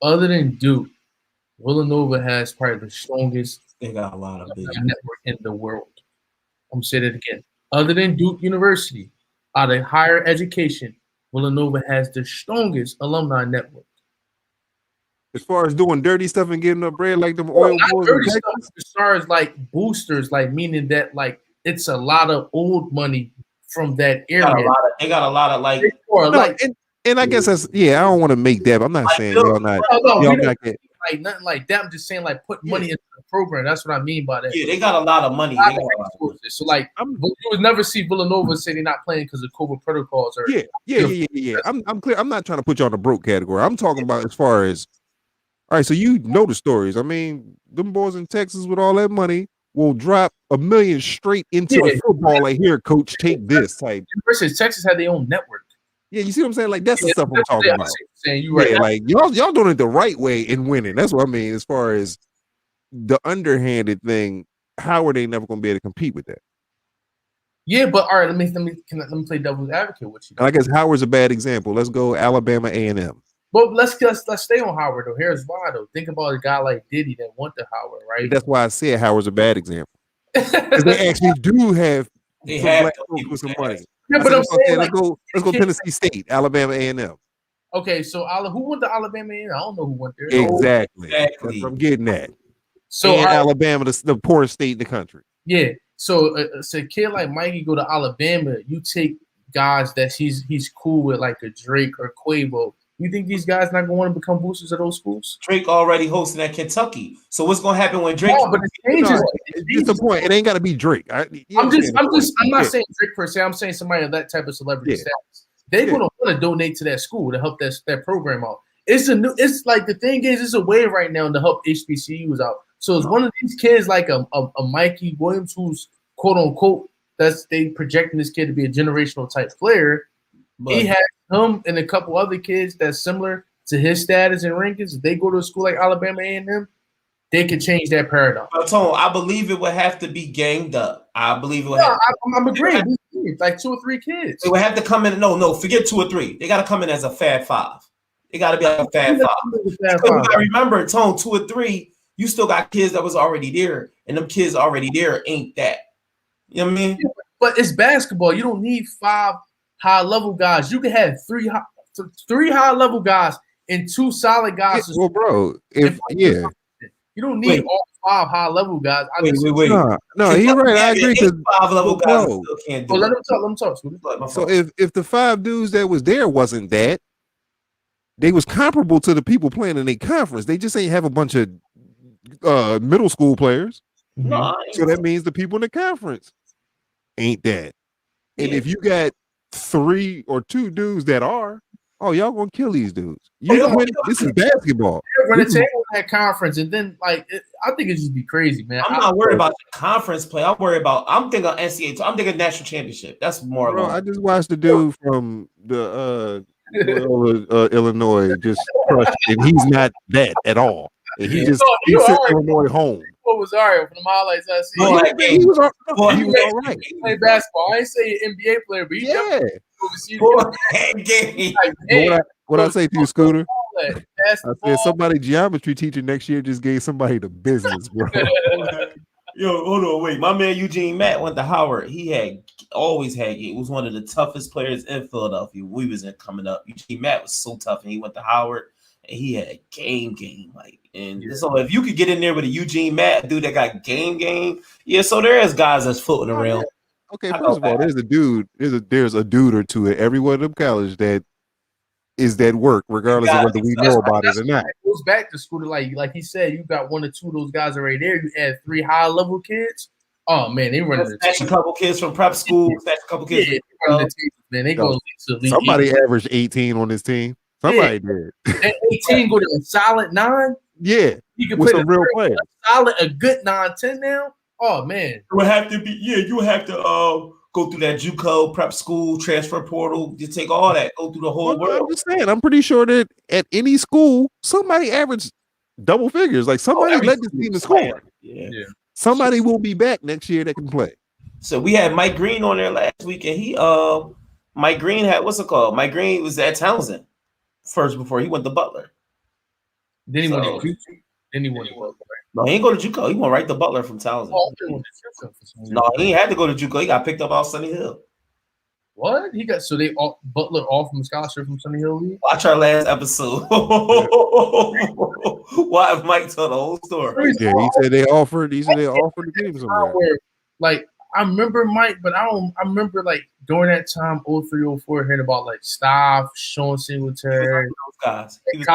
other than Duke, Villanova has probably the strongest. They got a lot of big network in the world. I'm saying it again. Other than Duke University, out of higher education, Villanova has the strongest alumni network. As far as doing dirty stuff and getting up bread like them oil boys. As far as like boosters, like meaning that like it's a lot of old money from that area. They got a lot of like. And I guess that's I don't want to make that. I'm not saying y'all not. Y'all not get like nothing like that. I'm just saying like put money into the program. That's what I mean by that. Yeah, they got a lot of money. So like you would never see Villanova say they're not playing because of COVID protocols. Or yeah. I'm clear. I'm not trying to put you on the broke category. I'm talking about as far as all right. So you know the stories. I mean, them boys in Texas with all that money, will drop $1 million straight into the football. Like, here, coach, take this type. Versus Texas had their own network. Yeah, you see what I'm saying? Like, that's the stuff I'm talking about. Saying you right. Yeah, like y'all doing it the right way in winning. That's what I mean. As far as the underhanded thing, Howard ain't never gonna be able to compete with that. Yeah, but all right, let me play devil's advocate with you. And I guess Howard's a bad example. Let's go Alabama A&M. But let's stay on Howard though. Here's why though. Think about a guy like Diddy that went to Howard, right? That's why I said Howard's a bad example. Because they actually do have black folks with some money. Yeah, but I'm saying, let's go Tennessee State, Alabama A&M. Okay, so who went to Alabama A&M? I don't know who went there. Exactly. That's what I'm getting at. So Alabama, the poorest state in the country. Yeah. So a kid like Mikey go to Alabama, you take guys that he's cool with, like a Drake or Quavo. You think these guys not gonna want to become boosters at those schools? Drake already hosting at Kentucky. So what's gonna happen when Drake? No, but it changes. It's the point. It ain't got to be Drake. I'm not saying Drake per se. I'm saying somebody of that type of celebrity status. They're gonna want to donate to that school to help that program out. It's like the thing is, it's a way right now to help HBCUs out. So it's one of these kids like a Mikey Williams who's quote unquote they projecting this kid to be a generational type player. But he has him and a couple other kids that's similar to his status and rankings. If they go to a school like Alabama A&M, they could change that paradigm. Tone, I believe it would have to be ganged up. I believe it would have I'm agreeing. Like 2 or 3 kids. They would have to come in. No, forget 2 or 3. They got to come in as a Fab 5. They got to be like a Fab 5. You got to remember, Tone, 2 or 3, you still got kids that was already there, and them kids already there ain't that. You know what I mean? Yeah, but it's basketball. You don't need 5 high-level guys. You can have 3 high-level guys and 2 solid guys. Well, bro, you don't need all 5 high-level guys. Wait. No, he's right. I agree. 5-level guys still can't do it. Let him talk. So if the 5 dudes that was there wasn't that, they was comparable to the people playing in a conference. They just ain't have a bunch of middle school players. No, so that means the people in the conference ain't that. And if you got 3 or 2 dudes that are, y'all gonna kill these dudes. This is basketball. They're gonna take on that conference, and then I think it just be crazy, man. I'm not worried about the conference play. I'm thinking NCAA. I'm thinking national championship. That's more. Bro, I just watched the dude from the Illinois just crushed, and he's not that at all. And he sent Illinois home. What was Ario from the highlights I see? He was all right. He played basketball. I ain't say NBA player, but he What I say to you, Scooter? I said somebody geometry teacher next year just gave somebody the business, bro. Yo, hold on, wait. My man Eugene Matt went to Howard. He always had game. He was one of the toughest players in Philadelphia. We was coming up. Eugene Matt was so tough, and he went to Howard, and he had game. So if you could get in there with a Eugene Matt, dude that got game. Yeah, so there is guys that's floating around. Okay, first of all, there's a dude or two at every one of them colleges that is that work, regardless of whether we know about it or not. It goes back to school, like he said, you got 1 or 2 of those guys already there. You add 3 high level kids. Oh man, they running a couple kids from prep school. A couple kids. Man, they go to somebody averaged 18 on this team. Somebody did. And 18 go to a solid 9. Yeah, you can with put some real players. A good 9-10 now. Oh man, it would have to be. Yeah, you would have to go through that JUCO prep school transfer portal. You take all that, go through the whole world. I'm just saying, I'm pretty sure that at any school, somebody averaged double figures. Like somebody led this team to score. Yeah. Somebody will be back next year that can play. So we had Mike Green on there last week, and Mike Green had what's it called? Mike Green was at Townsend first before he went to Butler. Then he went to Butler. No, he ain't go to JUCO. He went right to Butler from Townsend. No, he ain't had to go to JUCO. He got picked up off Sunny Hill. What? Butler off from scholarship from Sunny Hill League? Watch our last episode. Why if Mike told the whole story? Yeah, he said they offered the team somewhere. Like I remember Mike, but I remember like during that time 03-04 hearing about like Staff, Sean Singletary, those guys. He was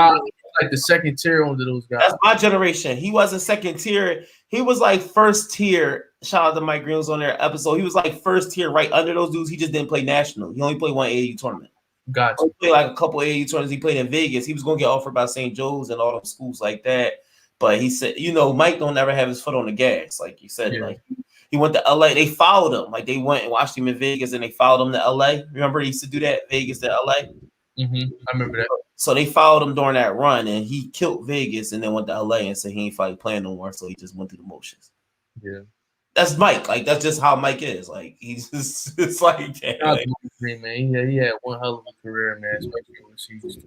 like the second tier under those guys. That's my generation. He wasn't second tier. He was like first tier. Shout out to Mike Green was on their episode. He was like first tier right under those dudes. He just didn't play national. He only played 1 AAU tournament. Gotcha. He played like a couple AAU tournaments. He played in Vegas. He was going to get offered by St. Joe's and all those schools like that. But he said, Mike don't ever have his foot on the gas, like you said. Yeah. Like he went to LA. They followed him. Like they went and watched him in Vegas, and they followed him to LA. Remember, he used to do that, Vegas to LA. I remember that. So they followed him during that run, and he killed Vegas, and then went to LA and said he ain't playing no more. So he just went through the motions. Yeah. That's Mike. Like that's just how Mike is. Like he's just it's like, man. He had one hell of a career, man. Especially overseas.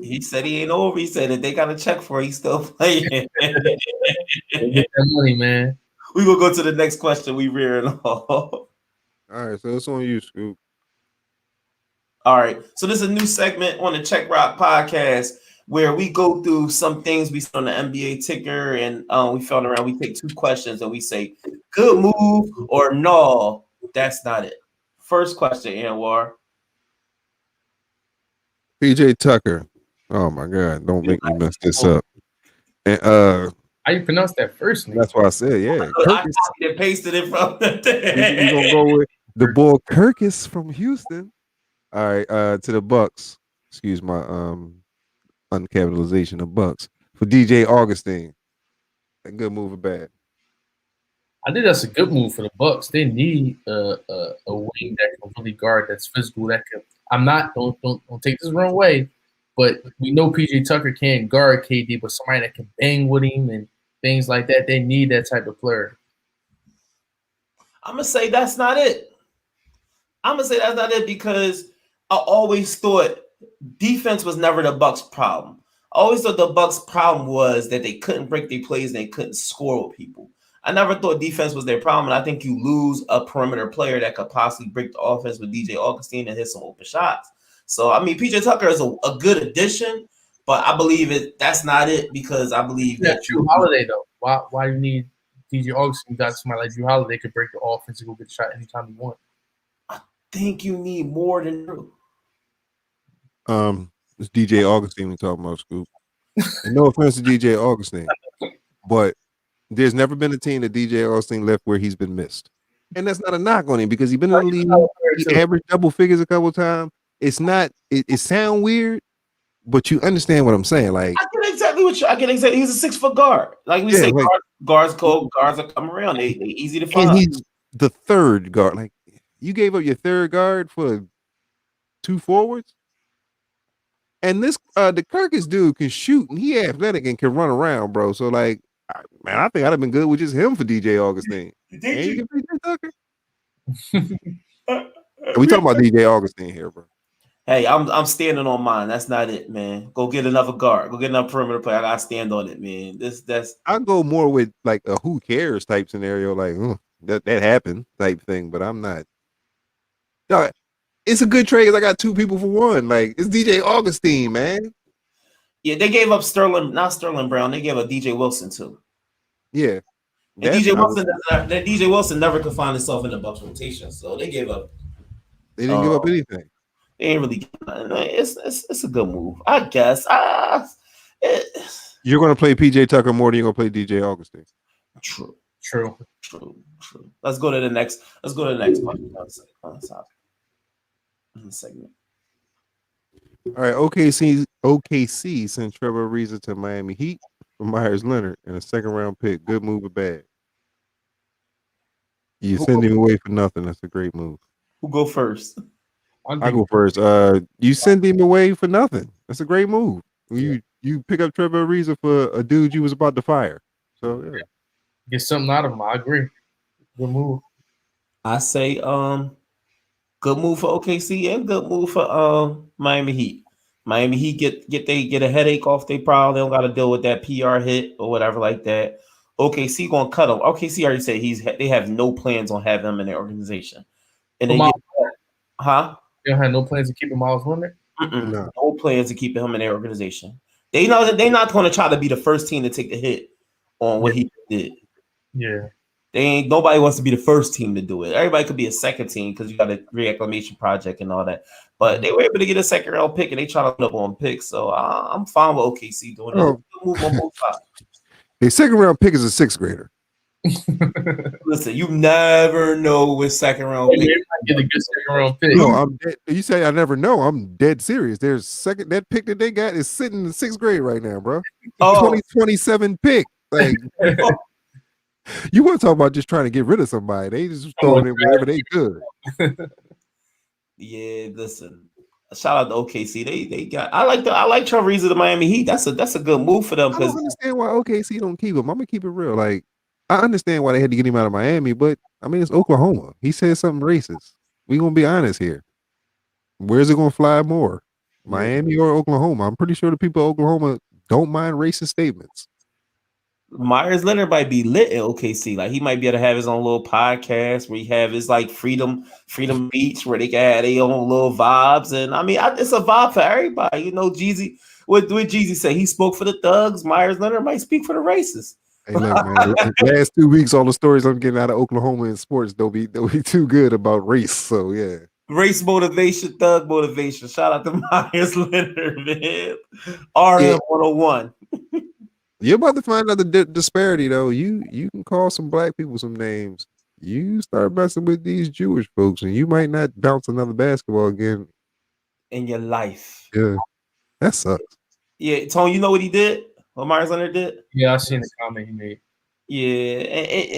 He said he ain't over. He said that they got a check for it, he's still playing. Get that money, man. We gonna go to the next question. We rearing off. All right, so it's on you, Scoop. All right, so this is a new segment on the Check Rock podcast where we go through some things we saw on the NBA ticker, and we found around. We take 2 questions and we say good move or no, that's not it. First question, Anwar. PJ Tucker. Oh my God! Don't make me mess this up. And how you pronounce that first name? That's what I said. Yeah, I copied and pasted it from the thing. We gonna go with the boy Kirkus from Houston. All right, to the Bucks. Excuse my uncapitalization of Bucks for DJ Augustine. A good move or bad? I think that's a good move for the Bucks. They need a wing that can really guard, that's physical. That can. I'm not. Don't take this the wrong way, but we know PJ Tucker can't guard KD, but somebody that can bang with him and things like that. They need that type of player. I'm gonna say that's not it. Because I always thought defense was never the Bucks' problem. I always thought the Bucks' problem was that they couldn't break their plays and they couldn't score with people. I never thought defense was their problem. And I think you lose a perimeter player that could possibly break the offense with DJ Augustine and hit some open shots. So, I mean, PJ Tucker is a good addition, but I believe that's not it because I believe that Jrue Holiday, though. Why you need DJ Augustine? You got somebody like Jrue Holiday could break the offense and go get a shot anytime you want. I think you need more than Jrue. It's DJ Augustine we talking about, Scoop. And no offense to DJ Augustine, but there's never been a team that DJ Augustine left where he's been missed. And that's not a knock on him because he's been in the league. He averaged double figures a couple of times. It's not, it sound weird, but you understand what I'm saying. Like I get exactly what I get exactly. He's a 6 foot guard. Like we say, like, guards are coming around. They easy to find. And he's the third guard. Like you gave up your third guard for 2 forwards. And this the Kirkus dude can shoot and he athletic and can run around, bro. So like, man, I think I'd have been good with just him for DJ Augustine. And you can PJ Tucker. We talking about DJ Augustine here, bro. Hey, I'm standing on mine. That's not it, man. Go get another guard. Go get another perimeter player. I gotta stand on it, man. I go more with like a who cares type scenario, like that happened type thing. But I'm not. No, it's a good trade because I got 2 people for 1. Like it's DJ Augustine, man. Yeah, they gave up not Sterling Brown. They gave up DJ Wilson too. Yeah, and DJ Wilson never could find himself in the Bucks rotation, so they gave up. They didn't give up anything. They ain't really. It's a good move, I guess. You're going to play PJ Tucker more than you're going to play DJ Augustine. True. Let's go to the next question. Segment. All right, OKC sent Trevor Ariza to Miami Heat for Myers Leonard and a 2nd round pick. Good move or bad? You send him away for nothing. That's a great move. Who go first? I go first. You send him away for nothing. That's a great move. You pick up Trevor Ariza for a dude you was about to fire. So yeah. Get something out of him. I agree. Good move. I say good move for OKC and good move for Miami Heat. Miami Heat get a headache off their prowl. They don't got to deal with that PR hit or whatever like that. OKC gonna cut him. OKC already said they have no plans on having him in their organization. And they You don't have no plans to keep him Miles Leonard? No plans to keep him in their organization. They know that they're not going to try to be the first team to take the hit on what he did. Yeah. Nobody wants to be the first team to do it. Everybody could be a second team because you got a reclamation project and all that. But they were able to get a 2nd round pick and they try to put up on picks. So I'm fine with OKC doing it. Move on both sides. The 2nd round pick is a 6th grader. Listen, you never know with second round pick. Get a good second round pick. No, I'm dead. You say I never know. I'm dead serious. There's that pick that they got is sitting in the 6th grade right now, bro. 2027 pick. Like you want to talk about just trying to get rid of somebody? They just throwing it wherever they could. Yeah, listen. Shout out to OKC. They got. I like Trevor Ariza, the Miami Heat. That's a good move for them. I don't understand why OKC don't keep him. I'm gonna keep it real. Like I understand why they had to get him out of Miami, but I mean it's Oklahoma. He said something racist. We gonna be honest here. Where's it gonna fly more, Miami or Oklahoma? I'm pretty sure the people of Oklahoma don't mind racist statements. Myers Leonard might be lit at OKC. Like he might be able to have his own little podcast where he have his like Freedom Beach where they can have their own little vibes. And I mean, it's a vibe for everybody. You know, Jeezy. What Jeezy say? He spoke for the thugs. Myers Leonard might speak for the racists. Hey, look, man. Last 2 weeks, all the stories I'm getting out of Oklahoma in sports don't be too good about race. So yeah. Race motivation, thug motivation. Shout out to Myers Leonard, man. RM 101. You're about to find out the disparity, though. You can call some black people some names. You start messing with these Jewish folks, and you might not bounce another basketball again in your life. Yeah, that sucks. Yeah, Tony, you know what he did? What Myers Leonard did? Yeah, I seen the comment he made. Yeah,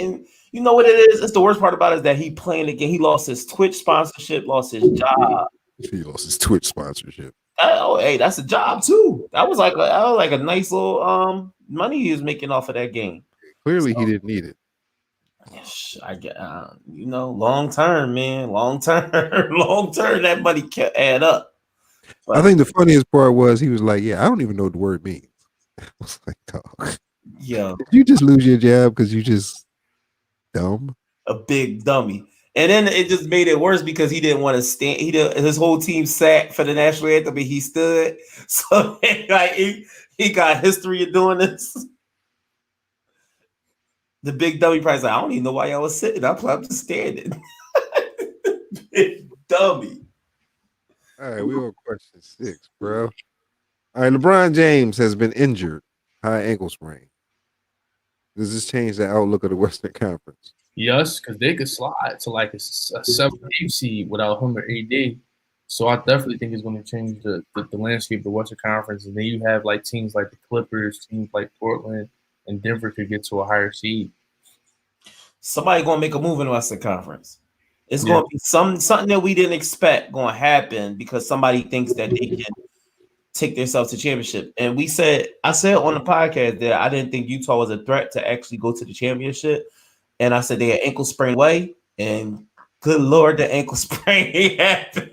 and you know what it is? It's the worst part about it is that he playing again. He lost his Twitch sponsorship, lost his job. He lost his Twitch sponsorship. Oh, hey, that's a job too. That was like a nice little money he was making off of that game. Clearly, he didn't need it. I get, long term, man, long term, that money can't add up. But I think the funniest part was he was like, "Yeah, I don't even know what the word means." I was like, "Dog, yeah, did you just lose your job because you just dumb, a big dummy." And then it just made it worse because he didn't want to stand. His whole team sat for the national anthem, but he stood. So like he got history of doing this. The big dummy prize. Like, I don't even know why y'all was sitting. I'm just standing. Big dummy. All right, we on question 6, bro. All right, LeBron James has been injured, high ankle sprain. Does this change the outlook of the Western Conference? Yes, because they could slide to like a 7-8 seed without him or AD. So I definitely think it's going to change the landscape of the Western Conference. And then you have like teams like the Clippers, teams like Portland, and Denver could get to a higher seed. Somebody going to make a move in the Western Conference. It's going to be something that we didn't expect going to happen because somebody thinks that they can take themselves to championship. And I said on the podcast that I didn't think Utah was a threat to actually go to the championship. And I said they had ankle sprain away, and good Lord, the ankle sprain happened.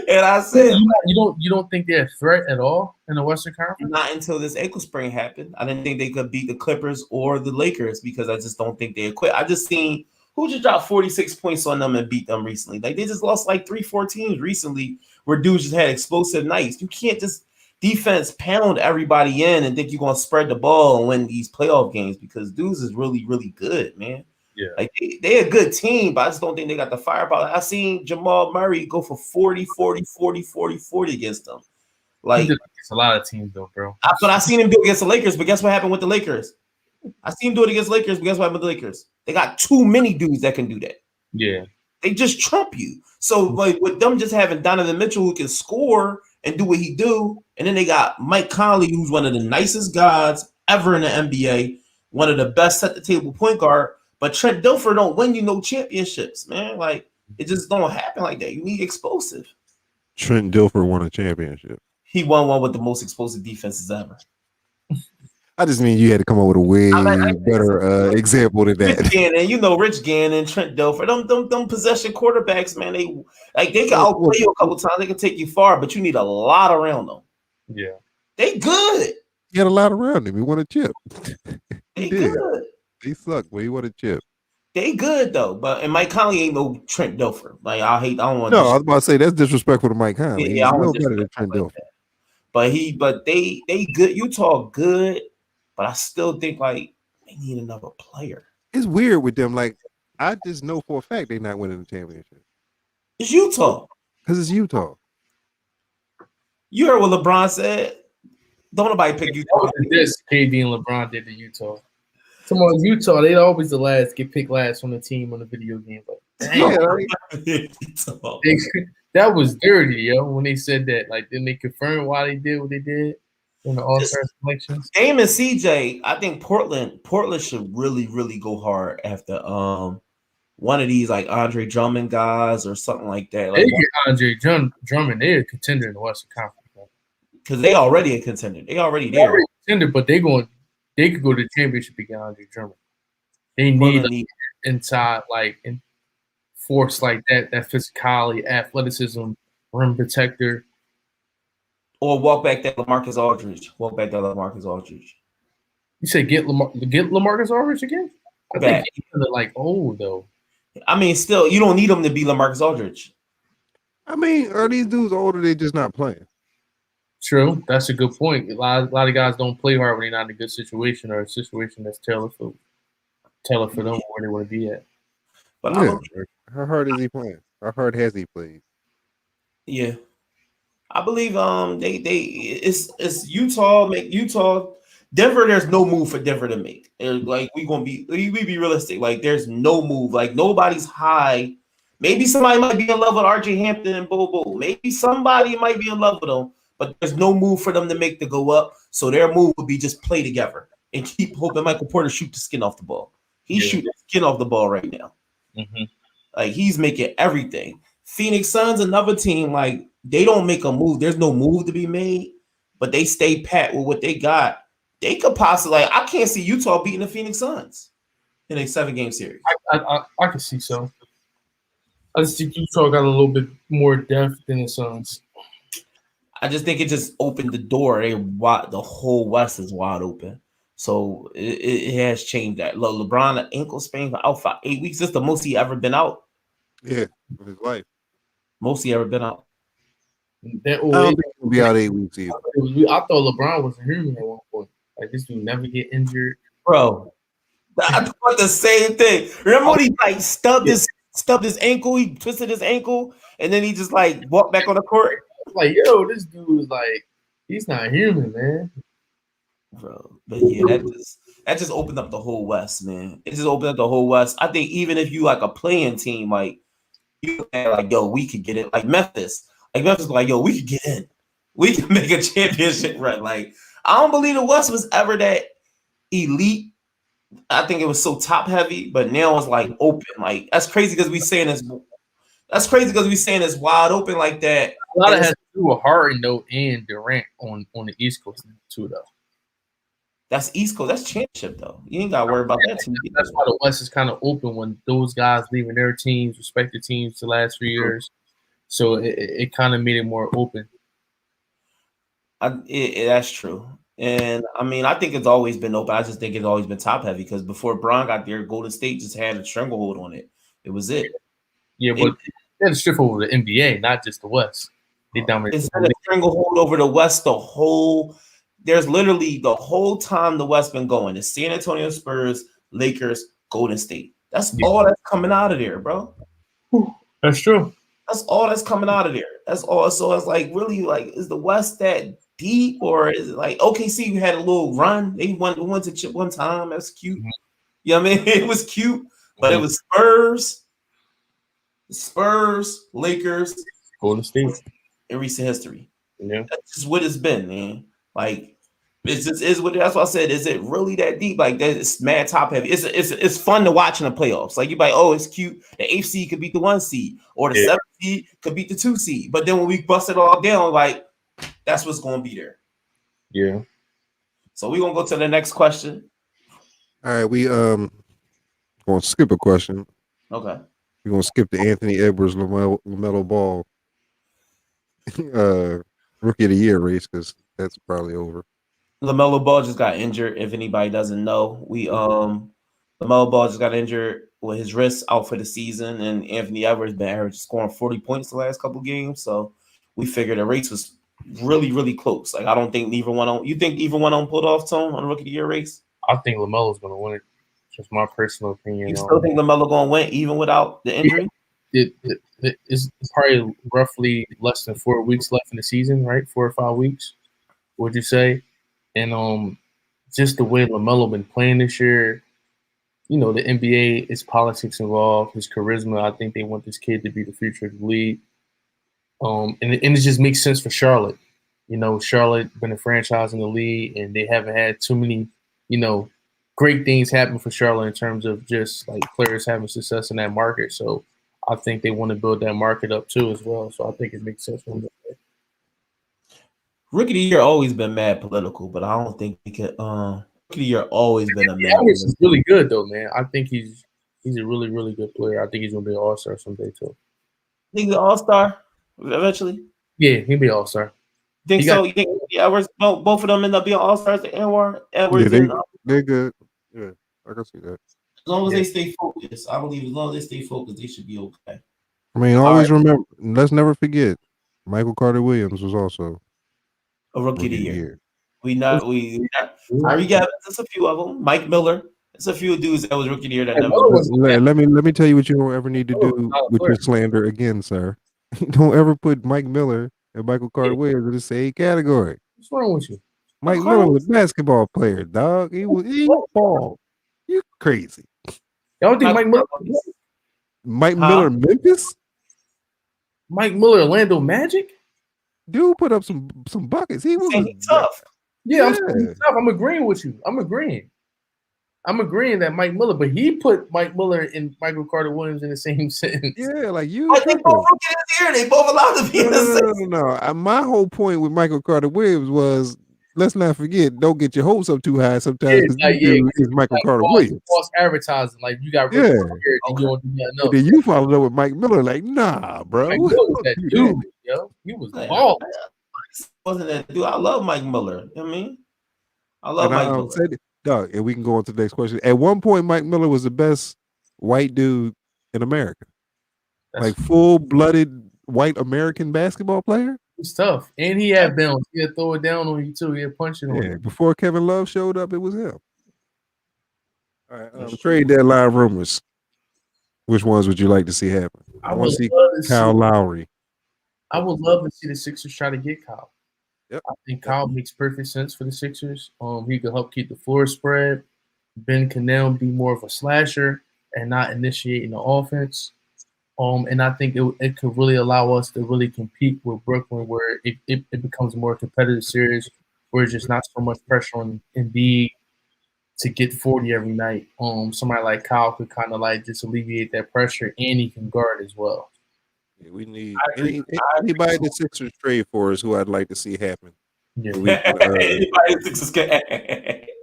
And I said, you don't think they're a threat at all in the Western Conference? Not until this ankle sprain happened. I didn't think they could beat the Clippers or the Lakers because I just don't think they quit. I just seen who just dropped 46 points on them and beat them recently. Like they just lost like 3-4 teams recently where dudes just had explosive nights. You can't just defense pound everybody in and think you're gonna spread the ball and win these playoff games because dudes is really, really good, man. Yeah, like they're a good team, but I just don't think they got the firepower. I seen Jamal Murray go for 40 against them. Like it's a lot of teams though, bro. But I seen him do it against the Lakers, but guess what happened with the Lakers? I seen him do it against Lakers, but guess what happened with the Lakers? They got too many dudes that can do that. Yeah. They just trump you. So like with them just having Donovan Mitchell who can score and do what he do, and then they got Mike Conley, who's one of the nicest guys ever in the NBA, one of the best set the table point guard. But Trent Dilfer don't win you no championships, man. Like it just don't happen like that. You need explosive. Trent Dilfer won a championship. He won one with the most explosive defenses ever. I just mean you had to come up with a way better example than that. Rich Gannon, Rich Gannon, Trent Dilfer, them possession quarterbacks, man. They can outplay you a couple times. They can take you far, but you need a lot around them. Yeah, they good. He had a lot around him. He won a chip. They good. They suck, but he won a chip. They good though, and Mike Conley ain't no Trent Dilfer. Like I don't want. No, I was about to say that's disrespectful to Mike Conley. Yeah, I don't better than Trent Dilfer. But they good. Utah good. But I still think like they need another player. It's weird with them. Like I just know for a fact they're not winning the championship. It's Utah. Because it's Utah. You heard what LeBron said. Don't nobody pick Utah. This KD and LeBron did to Utah. Come on, Utah, they always the last, get picked last on the team on the video game. But that was dirty, yo, when they said that. Like, then they confirmed why they did what they did in the All-Star selections. Dame and CJ, I think Portland should really, really go hard after one of these like Andre Drummond guys or something like that. Like, they get Andre Drummond, they're a contender in the Western Conference. Because they already a contender. They already there. Already contender, but they could go to the championship against Andre Drummond. They need inside in force like that physicality, athleticism, rim protector. Or walk back that LaMarcus Aldridge. You say get LaMarcus Aldridge again? I think he's like old though. I mean, still, you don't need him to be LaMarcus Aldridge. I mean, are these dudes older? They just not playing. True, that's a good point. A lot of guys don't play hard when they're not in a good situation or a situation that's tailored for them where they want to be at. But yeah, how hard is he playing? How hard has he played? Yeah, I believe it's Utah. Denver. There's no move for Denver to make. Like we be realistic. Like there's no move. Like nobody's high. Maybe somebody might be in love with RJ Hampton and Bobo. Maybe somebody might be in love with them. But there's no move for them to make to go up. So their move would be just play together and keep hoping Michael Porter shoot the skin off the ball. He's shooting the skin off the ball right now. Mm-hmm. Like he's making everything. Phoenix Suns, another team, like they don't make a move. There's no move to be made, but they stay pat with what they got. They could possibly, I can't see Utah beating the Phoenix Suns in a 7-game series. I can see so. I just think Utah got a little bit more depth than the Suns. I just think it just opened the door. The whole West is wide open. So it has changed that. LeBron, an ankle sprain out for 8 weeks. This is the most he ever been out. Yeah, of his life. Most he ever been out. I don't think he'll be out 8 weeks either. I thought LeBron was a human at one point. Like this dude never get injured. Bro, I thought the same thing. Remember when he like stubbed his ankle? He twisted his ankle and then he just like walked back on the court. Like, yo, this dude is like, he's not human, man. Bro, but yeah, that just opened up the whole West, man. It just opened up the whole West. I think even if you like a playing team, like you like, yo, we could get it. Like Memphis, like, yo, we could get in. We can make a championship run. Like, I don't believe the West was ever that elite. I think it was so top heavy, but now it's like open. Like that's crazy because we saying this. That's crazy because we saying it's wide open like that. A lot of has to do with Harden though and Durant on the East Coast too, though. That's East Coast. That's championship though. You ain't got to worry about that too. That's why the West is kind of open when those guys leaving their teams, respective teams, the last 3 years. So it kind of made it more open. That's true. And I mean, I think it's always been open. I just think it's always been top heavy because before Bron got there, Golden State just had a stranglehold on it. It was it. Yeah, but they had a stranglehold over the NBA, not just the West. They dominated. It's had a stranglehold over the West there's literally the whole time the West been going. It's San Antonio Spurs, Lakers, Golden State. That's all that's coming out of there, bro. That's true. That's all that's coming out of there. That's all. So it's like really like, is the West that deep or is it like OKC had a little run? They went to chip one time. That's cute. Mm-hmm. You know what I mean? It was cute, but it was Spurs, Lakers, Golden State in recent history. Yeah, that's just what it's been, man. Like it just is what. That's why I said, is it really that deep? Like that, it's mad top heavy. It's fun to watch in the playoffs. Like you like, oh, it's cute. The 8th seed could beat the 1 seed, or the 7th seed could beat the 2 seed. But then when we bust it all down, like that's what's going to be there. Yeah. So we're gonna go to the next question. All right, we gonna skip a question. Okay. We're gonna skip the Anthony Edwards LaMelo Ball rookie of the year race because that's probably over. LaMelo Ball just got injured. If anybody doesn't know, LaMelo Ball just got injured with his wrist out for the season, and Anthony Edwards been scoring 40 points the last couple games. So we figured the race was really, really close. Like I don't think neither one on. You think either one on pulled off, Tone, on the rookie of the year race? I think LaMelo's gonna win it. Just my personal opinion. You still think LaMelo gonna win even without the injury? It's probably roughly less than 4 weeks left in the season, right? 4 or 5 weeks, would you say? And just the way LaMelo been playing this year, the NBA is politics involved. His charisma. I think they want this kid to be the future of the league. And it just makes sense for Charlotte. Charlotte been a franchise in the league, and they haven't had too many, great things happen for Charlotte in terms of just like players having success in that market. So I think they want to build that market up too as well. So I think it makes sense for them. Rookie of the year always been mad political, but I don't think he could. Rookie of the year always been a mad. He's really good though, man. I think he's a really, really good player. I think he's gonna be an all-star someday too. Think he's an all-star eventually? Yeah, he'll be an all-star. Think so? You think Edwards, both of them end up being all-stars? Edwards, they're good. Yeah, I can see that. As long as they stay focused, I believe as long as they stay focused, they should be okay. I mean, always remember. Let's never forget, Michael Carter Williams was also a rookie of the year. We got there's a few of them. Mike Miller. There's a few dudes that was rookie of the year that never. Let me tell you what you don't ever need to do with your slander again, sir. Don't ever put Mike Miller and Michael Carter Williams in the same category. What's wrong with you? Mike Miller was a basketball player, dog. He ball. You crazy. Y'all think Mike Miller, Memphis? Mike Miller, Orlando Magic? Dude put up some buckets. He was tough. Yeah, I'm tough. I'm agreeing with you. I'm agreeing that Mike Miller, but he put Mike Miller and Michael Carter Williams in the same sentence. Yeah, like you. I think both rookie of the year. They both allowed to be in the same. No. My whole point with Michael Carter Williams was, let's not forget, don't get your hopes up too high sometimes. Is Michael Carter Williams. False advertising, like you got here and you don't do nothing else. Then you followed up with Mike Miller, like, nah, bro. Mike Miller was that dude, yo. He was ball. Wasn't that dude? I love Mike Miller. I love Mike Miller. Dog, and we can go on to the next question. At one point, Mike Miller was the best white dude in America. Like full-blooded white American basketball player. He's tough. And he had balance. He'd throw it down on you too. He'd punch it on you. Before Kevin Love showed up, it was him. All right. Trade deadline rumors. Which ones would you like to see happen? I want to see Kyle Lowry. I would love to see the Sixers try to get Kyle. Yep. I think Kyle makes perfect sense for the Sixers. He could help keep the floor spread. Ben can now be more of a slasher and not initiating the offense. And I think it could really allow us to really compete with Brooklyn, where it becomes a more competitive series, where it's just not so much pressure on Embiid to get 40 every night. Somebody like Kyle could kind of like just alleviate that pressure, and he can guard as well. Yeah, we need anybody the Sixers trade for us who I'd like to see happen. Yeah.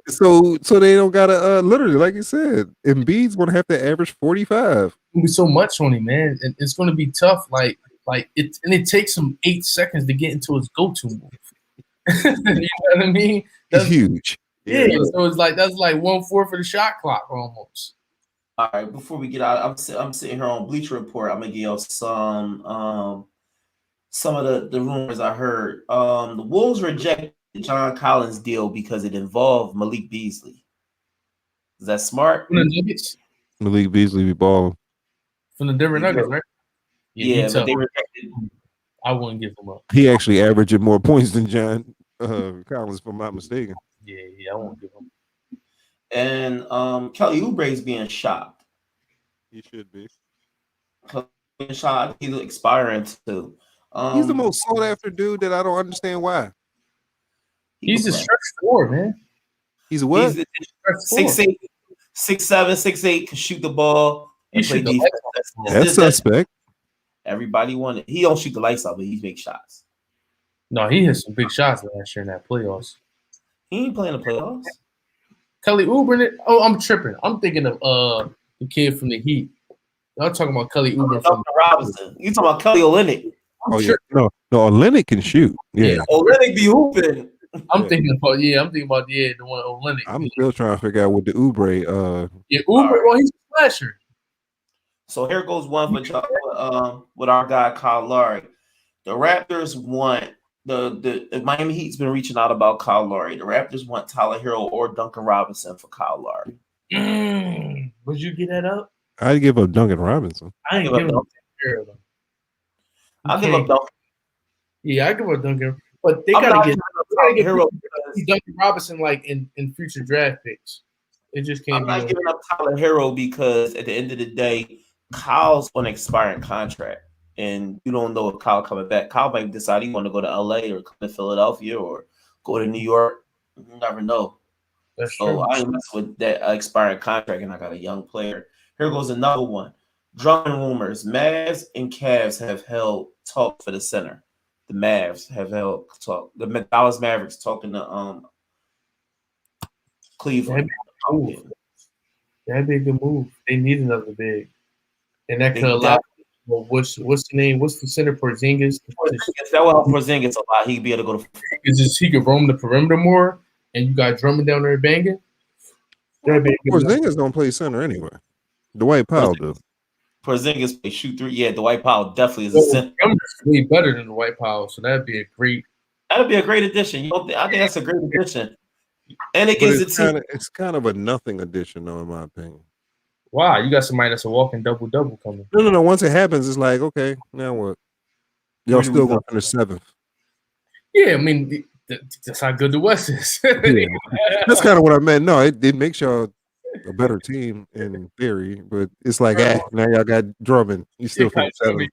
So they don't gotta literally, like you said, Embiid's gonna have to average 45. It's gonna be so much on him, man. And it's gonna be tough. It takes him 8 seconds to get into his go-to move. You know what I mean? That's huge. Yeah. So it's like that's like 1/4 of the shot clock almost. All right, before we get out, I'm sitting here on Bleacher Report. I'm gonna give y'all some of the rumors I heard. The Wolves rejected John Collins' deal because it involved Malik Beasley. Is that smart? From the Nuggets? Malik Beasley be balling. From the Denver Nuggets, right? Yeah, but they rejected. I wouldn't give him up. He actually averaging more points than John Collins, if I'm not mistaken. Yeah, I won't give him. And Kelly Oubre is being shopped. He should be. He's expiring too. He's the most sought after dude that I don't understand why. He's a stretch four, man. He's a what? 6'8", 6'7", 6'8", can shoot the ball and play defense. That's suspect. Everybody wanted. He don't shoot the lights out, but he makes shots. No, he hit some big shots last year in that playoffs. He ain't playing the playoffs. Kelly Oubre. Oh, I'm tripping. I'm thinking of the kid from the Heat. Y'all talking about Kelly Oubre from Robinson. You talking about Kelly Olynyk? Oh yeah, no, Olynyk can shoot. Yeah, Olynyk be hooping. I'm thinking about the one Olynyk. I'm still trying to figure out what the Oubre. Oubre. Well, he's a slasher. So here goes one for with our guy Kyle Lowry. The Raptors want the Miami Heat's been reaching out about Kyle Lowry. The Raptors want Tyler Hero or Duncan Robinson for Kyle Lowry. Would you get that up? I'd give up Duncan Robinson. I ain't giving up Hero. I'll give up Duncan. Yeah, I give up Duncan, but they gotta get Hero. Duncan Robinson like in future draft picks. It just can't. I'm not giving up Tyler Hero because at the end of the day, Kyle's on an expiring contract, and you don't know if Kyle coming back. Kyle might decide he want to go to LA or come to Philadelphia or go to New York. You never know. That's so true. I ain't messing with that expiring contract, and I got a young player. Here goes another one. Drumming rumors. Mavs and Cavs have held talk for the center. The Mavs have held talk. The Dallas Mavericks talking to Cleveland. That'd be a good move. They need another big, and that could allow. Well, what's the name? What's the center for Porzingis? That will help Porzingis a lot. He'd be able to go to. He could roam the perimeter more, and you got Drummond down there banging. Porzingis don't play center anyway. Dwight Powell does. Porzingis play shoot three. Yeah, Dwight Powell definitely is a center. Way better than Dwight Powell, so that'd be a great. That'd be a great addition. I think that's a great addition. And it gives it's kind of a nothing addition, though, in my opinion. Wow, you got somebody that's a walking double coming. No. Once it happens, it's like, okay, now what? Y'all still going to finish seventh. Yeah, I mean, that's how good the West is. Yeah. That's kind of what I meant. No, it makes y'all a better team in theory, but it's like, now y'all got Drummond. You still finish seventh.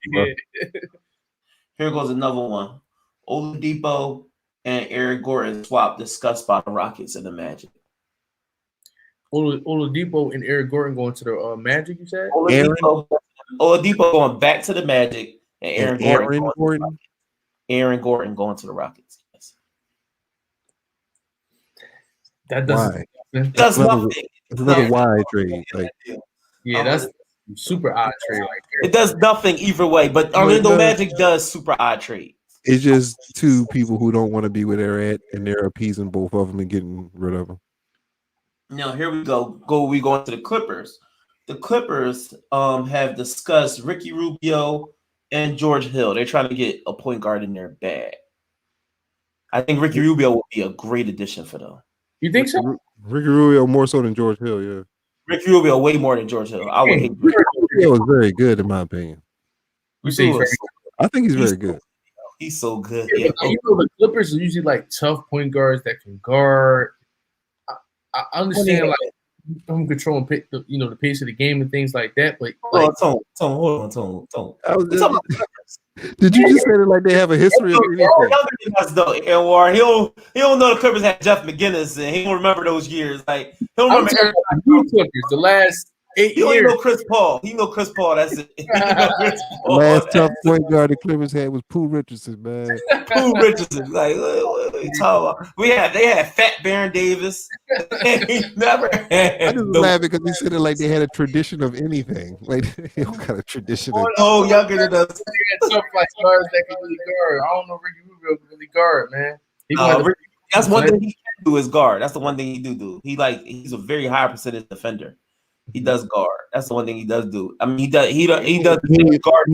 Here goes another one. Oladipo and Eric Gordon swap discussed by the Rockets and the Magic. Oladipo and Eric Gordon going to the Magic, you said? Oladipo going back to the Magic and Aaron Gordon going to the Rockets. Yes. That doesn't. That's nothing. It's another wide trade. That's super odd trade right there. It does nothing either way, but Orlando Magic does super odd trade. It's just two people who don't want to be where they're at, and they're appeasing both of them and getting rid of them. Now here we go. We go into the Clippers. The Clippers have discussed Ricky Rubio and George Hill. They're trying to get a point guard in their bag. I think Ricky Rubio will be a great addition for them. You think so? Ricky Rubio more so than George Hill, yeah. Ricky Rubio way more than George Hill. I would hate Ricky Rubio is very good in my opinion. I think he's very good. He's so good. Yeah. The Clippers are usually like tough point guards that can guard. I understand I'm controlling the pace of the game and things like that, but hold on. Did you just say it like they have a history of anything? He don't know the Clippers had Jeff McGinnis, and he don't remember those years. Like he don't remember Clippers the last 8 years. He know Chris Paul. That's it. The last tough point guard the Clippers had was Pooh Richardson, man. Pooh Richardson, like what are you talking about? They had Fat Baron Davis. He never had. I just laugh because he said it like they had a tradition of anything. Like they don't got a tradition. Younger than us. They had tough like guards that can really guard. I don't know Ricky Rubio can really guard, man. That's one thing he can do is guard. That's the one thing he do. He's a very high percentage defender. He does guard. That's the one thing he does do. I mean, he does guard.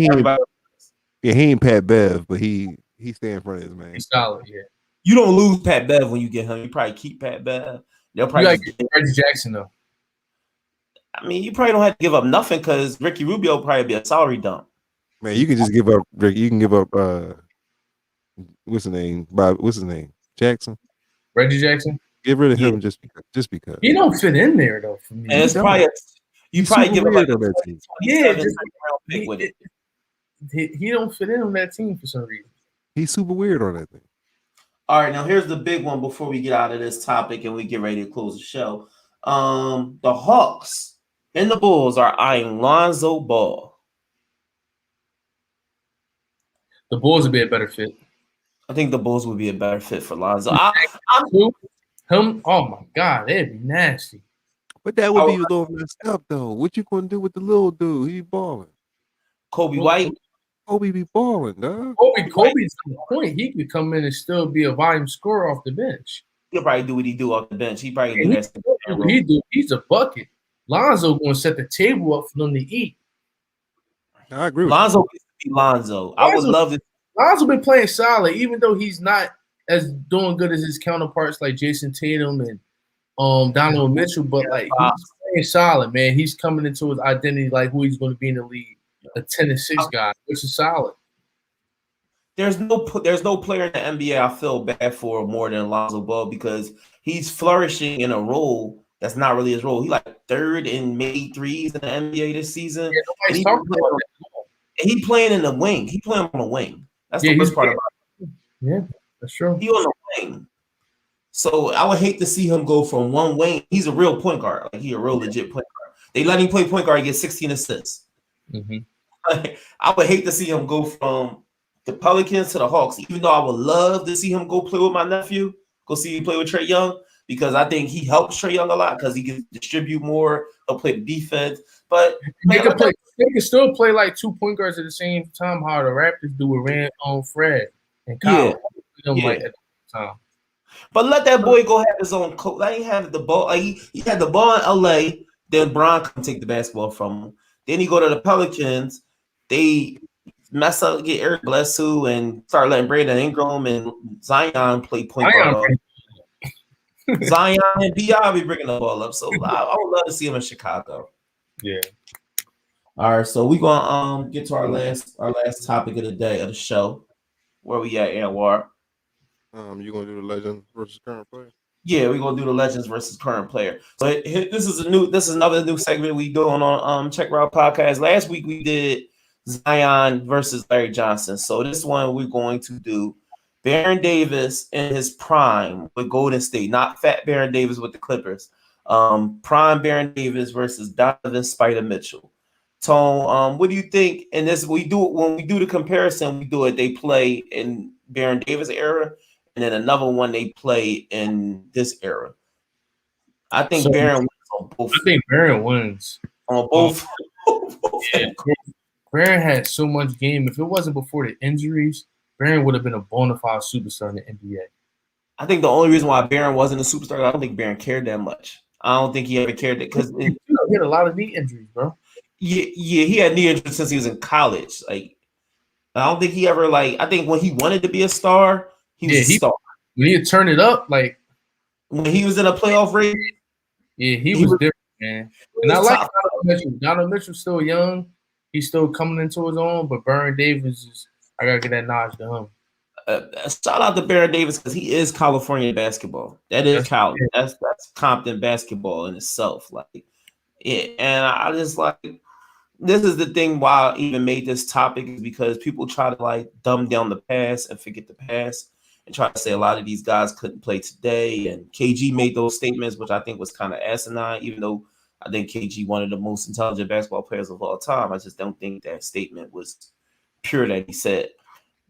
Yeah, he ain't Pat Bev, but he stay in front of his man. He's solid, yeah. You don't lose Pat Bev when you get him. You probably keep Pat Bev. They'll probably get Reggie Jackson though. I mean, you probably don't have to give up nothing because Ricky Rubio will probably be a salary dump. Man, you can just give up Rick. You can give up what's his name? What's his name? Jackson. Reggie Jackson. Get rid of him just because. He don't fit in there though. For me, and it's probably you probably give him like he don't fit in on that team for some reason. He's super weird on that thing. All right, now here's the big one before we get out of this topic and we get ready to close the show. The Hawks and the Bulls are eyeing Lonzo Ball. The Bulls would be a better fit. I think the Bulls would be a better fit for Lonzo. Him, oh my God, that'd be nasty. But that would be a little messed up, though. What you gonna do with the little dude? He balling. Kobe White. Kobe be balling, dog. Kobe's to the point. He could come in and still be a volume scorer off the bench. He'll probably do what he do off the bench. He probably do that. He's a bucket. Lonzo gonna set the table up for them to eat. I agree with Lonzo needs to be Lonzo. I would love to. Lonzo been playing solid, even though he's not as doing good as his counterparts like Jason Tatum and Donovan Mitchell, but like he's playing solid, man. He's coming into his identity like who he's going to be in the league, a 10-6 guy, which is solid. There's no player in the NBA I feel bad for more than Lonzo Ball because he's flourishing in a role That's not really his role. He like third in made threes in the NBA this season. Yeah, nobody's talking about that. He playing in the wing. He playing on the wing. That's the worst part about it. Yeah, that's true. He on the wing. So I would hate to see him go from one wing. He's a real point guard. Like he a real legit point guard. They let him play point guard and get 16 assists. I would hate to see him go from the Pelicans to the Hawks, even though I would love to see him go play with my nephew, go see him play with Trae Young, because I think he helps Trae Young a lot because he can distribute more, he'll play the defense. But they can still play like 2 point guards at the same time, how the Raptors do with Rand on Fred and Kyle. Like at the time. But let that boy go have his own coach. Like he had the ball. Like he had the ball in LA. Then Bron come take the basketball from him. Then he go to the Pelicans. They mess up, get Eric Bledsoe, and start letting Brandon Ingram and Zion play point guard. Zion and B.I. be bringing the ball up. So I would love to see him in Chicago. Yeah. All right. So we're gonna get to our last topic of the day of the show. Where we at, Anwar? You gonna do the legend versus current player? Yeah, we're gonna do the legends versus current player. So this is another new segment we doing on Check Route Podcast. Last week we did Zion versus Larry Johnson. So this one we're going to do Baron Davis in his prime with Golden State, not fat Baron Davis with the Clippers. Prime Baron Davis versus Donovan Spider Mitchell. Tone, what do you think? And this when we do the comparison, we do it. They play in Baron Davis era. And then another one they play in this era. I think Baron wins on both. I think Baron wins on both. Yeah, Baron had so much game. If it wasn't before the injuries, Baron would have been a bona fide superstar in the NBA. I think the only reason why Baron wasn't a superstar, I don't think Baron cared that much. I don't think he ever cared that because he had a lot of knee injuries, bro. Yeah, he had knee injuries since he was in college. Like, I don't think he ever I think when he wanted to be a star. He was a star. When he turned it up, like when he was in a playoff race. Yeah, he was different, man. And I like Donovan Mitchell. Donovan Mitchell's still young. He's still coming into his own, but Baron Davis I gotta get that nod to him. Shout out to Baron Davis because he is California basketball. That is Cal. That's Compton basketball in itself. And I just this is the thing why I even made this topic is because people try to dumb down the past and forget the past and try to say a lot of these guys couldn't play today. And KG made those statements, which I think was kind of asinine, even though I think KG one of the most intelligent basketball players of all time. I just don't think that statement was pure that he said.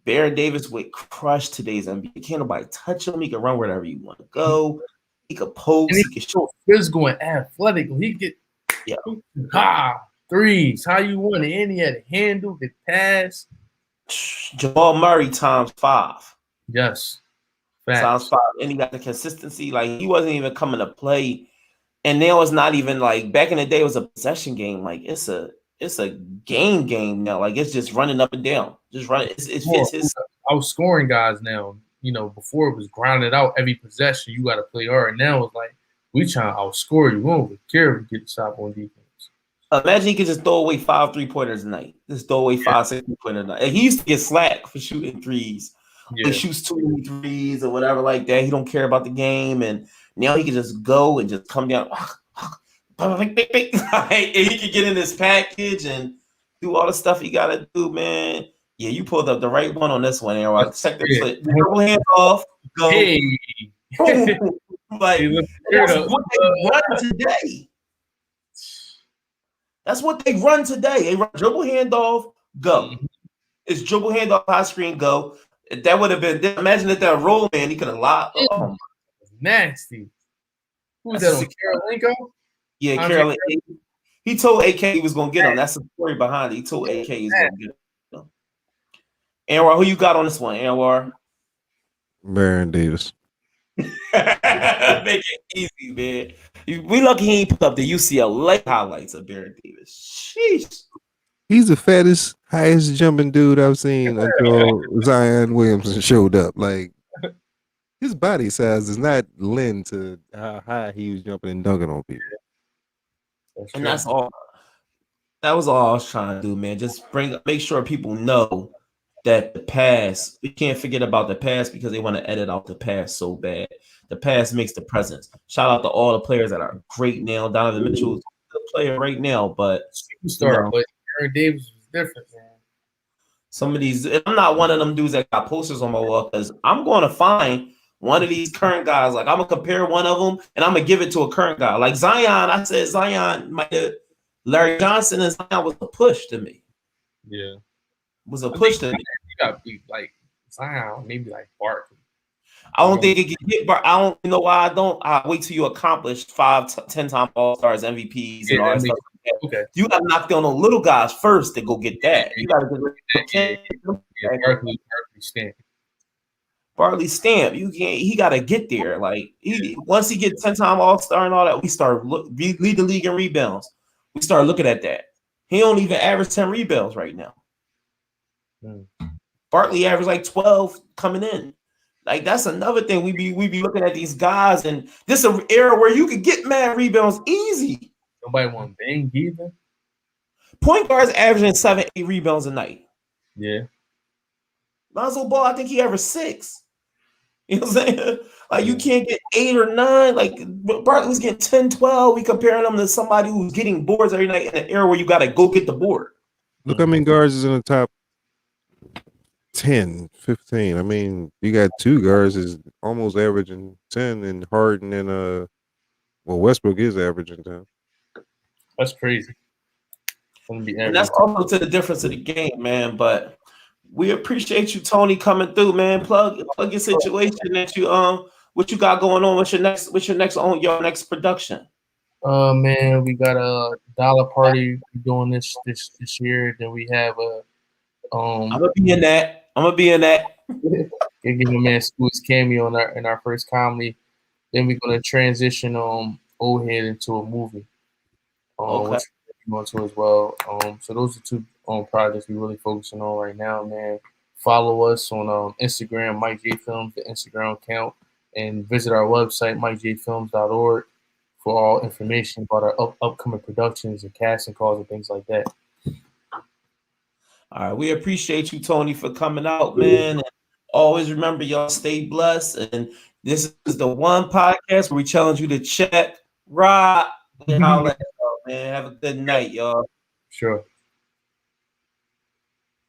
Baron Davis would crush today's NBA. Can't nobody touch him. He can run wherever you want to go. He could post. He can show physical and athletic. He could threes. How you want it? And he had a handle, could pass. Jamal Murray times 5. Yes. Times 5. And he got the consistency. He wasn't even coming to play. And now it's not even back in the day it was a possession game. It's a game now. It's just running up and down. Just run. It fits his. Outscoring guys now. Before it was grounded out every possession. You got to play hard. Now it's we trying to outscore you. We don't care if you get the stop on defense. Imagine he could just throw away 5 3-pointers a night. Just throw away 5 6 3-pointers a night. And he used to get slack for shooting threes. Yeah. He shoots too many threes or whatever like that. He don't care about the game. And now he can just go and just come down. And he can get in this package and do all the stuff he got to do, man. Yeah, you pulled up the right one on this one, Aaron. Check the clip. Dribble hands off. Go. Hey. That's what they run today. That's what they run today. They run dribble handoff, go. It's dribble handoff, high screen, go. That would have been. Imagine that roll man. He could have locked. Oh, nasty. Who was that on Karolinko? Yeah, Karolinko. He told AK he was gonna get him. That's the story behind it. He told AK he's gonna get him. Anwar, who you got on this one? Anwar. Baron Davis. Make it easy, man. We lucky he ain't put up the UCLA highlights of Baron Davis. Sheesh. He's the fattest, highest jumping dude I've seen until Zion Williamson showed up. His body size does not lend to how high he was jumping and dunking on people. And that's all. That was all I was trying to do, man. Just make sure people know that the past, we can't forget about the past because they want to edit out the past so bad. The past makes the present. Shout out to all the players that are great now. Donovan Mitchell is the player right now, but superstar. But Aaron Davis was different, man. Some of these, I'm not one of them dudes that got posters on my wall because I'm going to find one of these current guys. Like I'm gonna compare one of them and I'm gonna give it to a current guy. Like Zion, I said Zion, Larry Johnson and Zion was a push to me. Yeah, was a push to me. You got to be like Zion, maybe like Barkley. I don't think it can get. I don't know why I don't. I wait till you accomplish 5-10-time All-Stars, MVPs, and all that stuff. Okay, you got to knock down the little guys first to go get that. You got to get Barkley stamp. Barkley stamp. You can't. He got to get there. Like once he gets 10-time All-Star and all that, we start lead the league in rebounds. We start looking at that. He don't even average 10 rebounds right now. Barkley averaged like 12 coming in. Like that's another thing. We be looking at these guys, and this is an era where you could get mad rebounds easy. Nobody want Bang either. Point guards averaging 7-8 rebounds a night. Yeah. Lonzo Ball, I think he averaged 6. You know what I'm saying? Like you can't get 8 or 9. Like Barkley's getting 10, 12. We comparing them to somebody who's getting boards every night in an era where you got to go get the board. Look how many guards is in the top 10, 15. I mean, you got 2 guards is almost averaging 10, and Harden and Westbrook is averaging 10. That's crazy. And that's also to the difference of the game, man. But we appreciate you, Tony, coming through, man. Plug your situation that you what you got going on. What's your next production? Man, we got a dollar party doing this year. Then we have a I'm gonna be in that. Give my man Scoot's cameo in our first comedy. Then we're gonna transition Old Head into a movie. Which we're going to as well. So those are 2 projects we're really focusing on right now, man. Follow us on Instagram, Mike J Films, the Instagram account, and visit our website, mikejfilms.org, for all information about our upcoming productions and casting calls and things like that. All right, we appreciate you, Tony, for coming out, man. And always remember, y'all stay blessed. And this is the one podcast where we challenge you to check, rock, and all that stuff, man. Have a good night, y'all. Sure.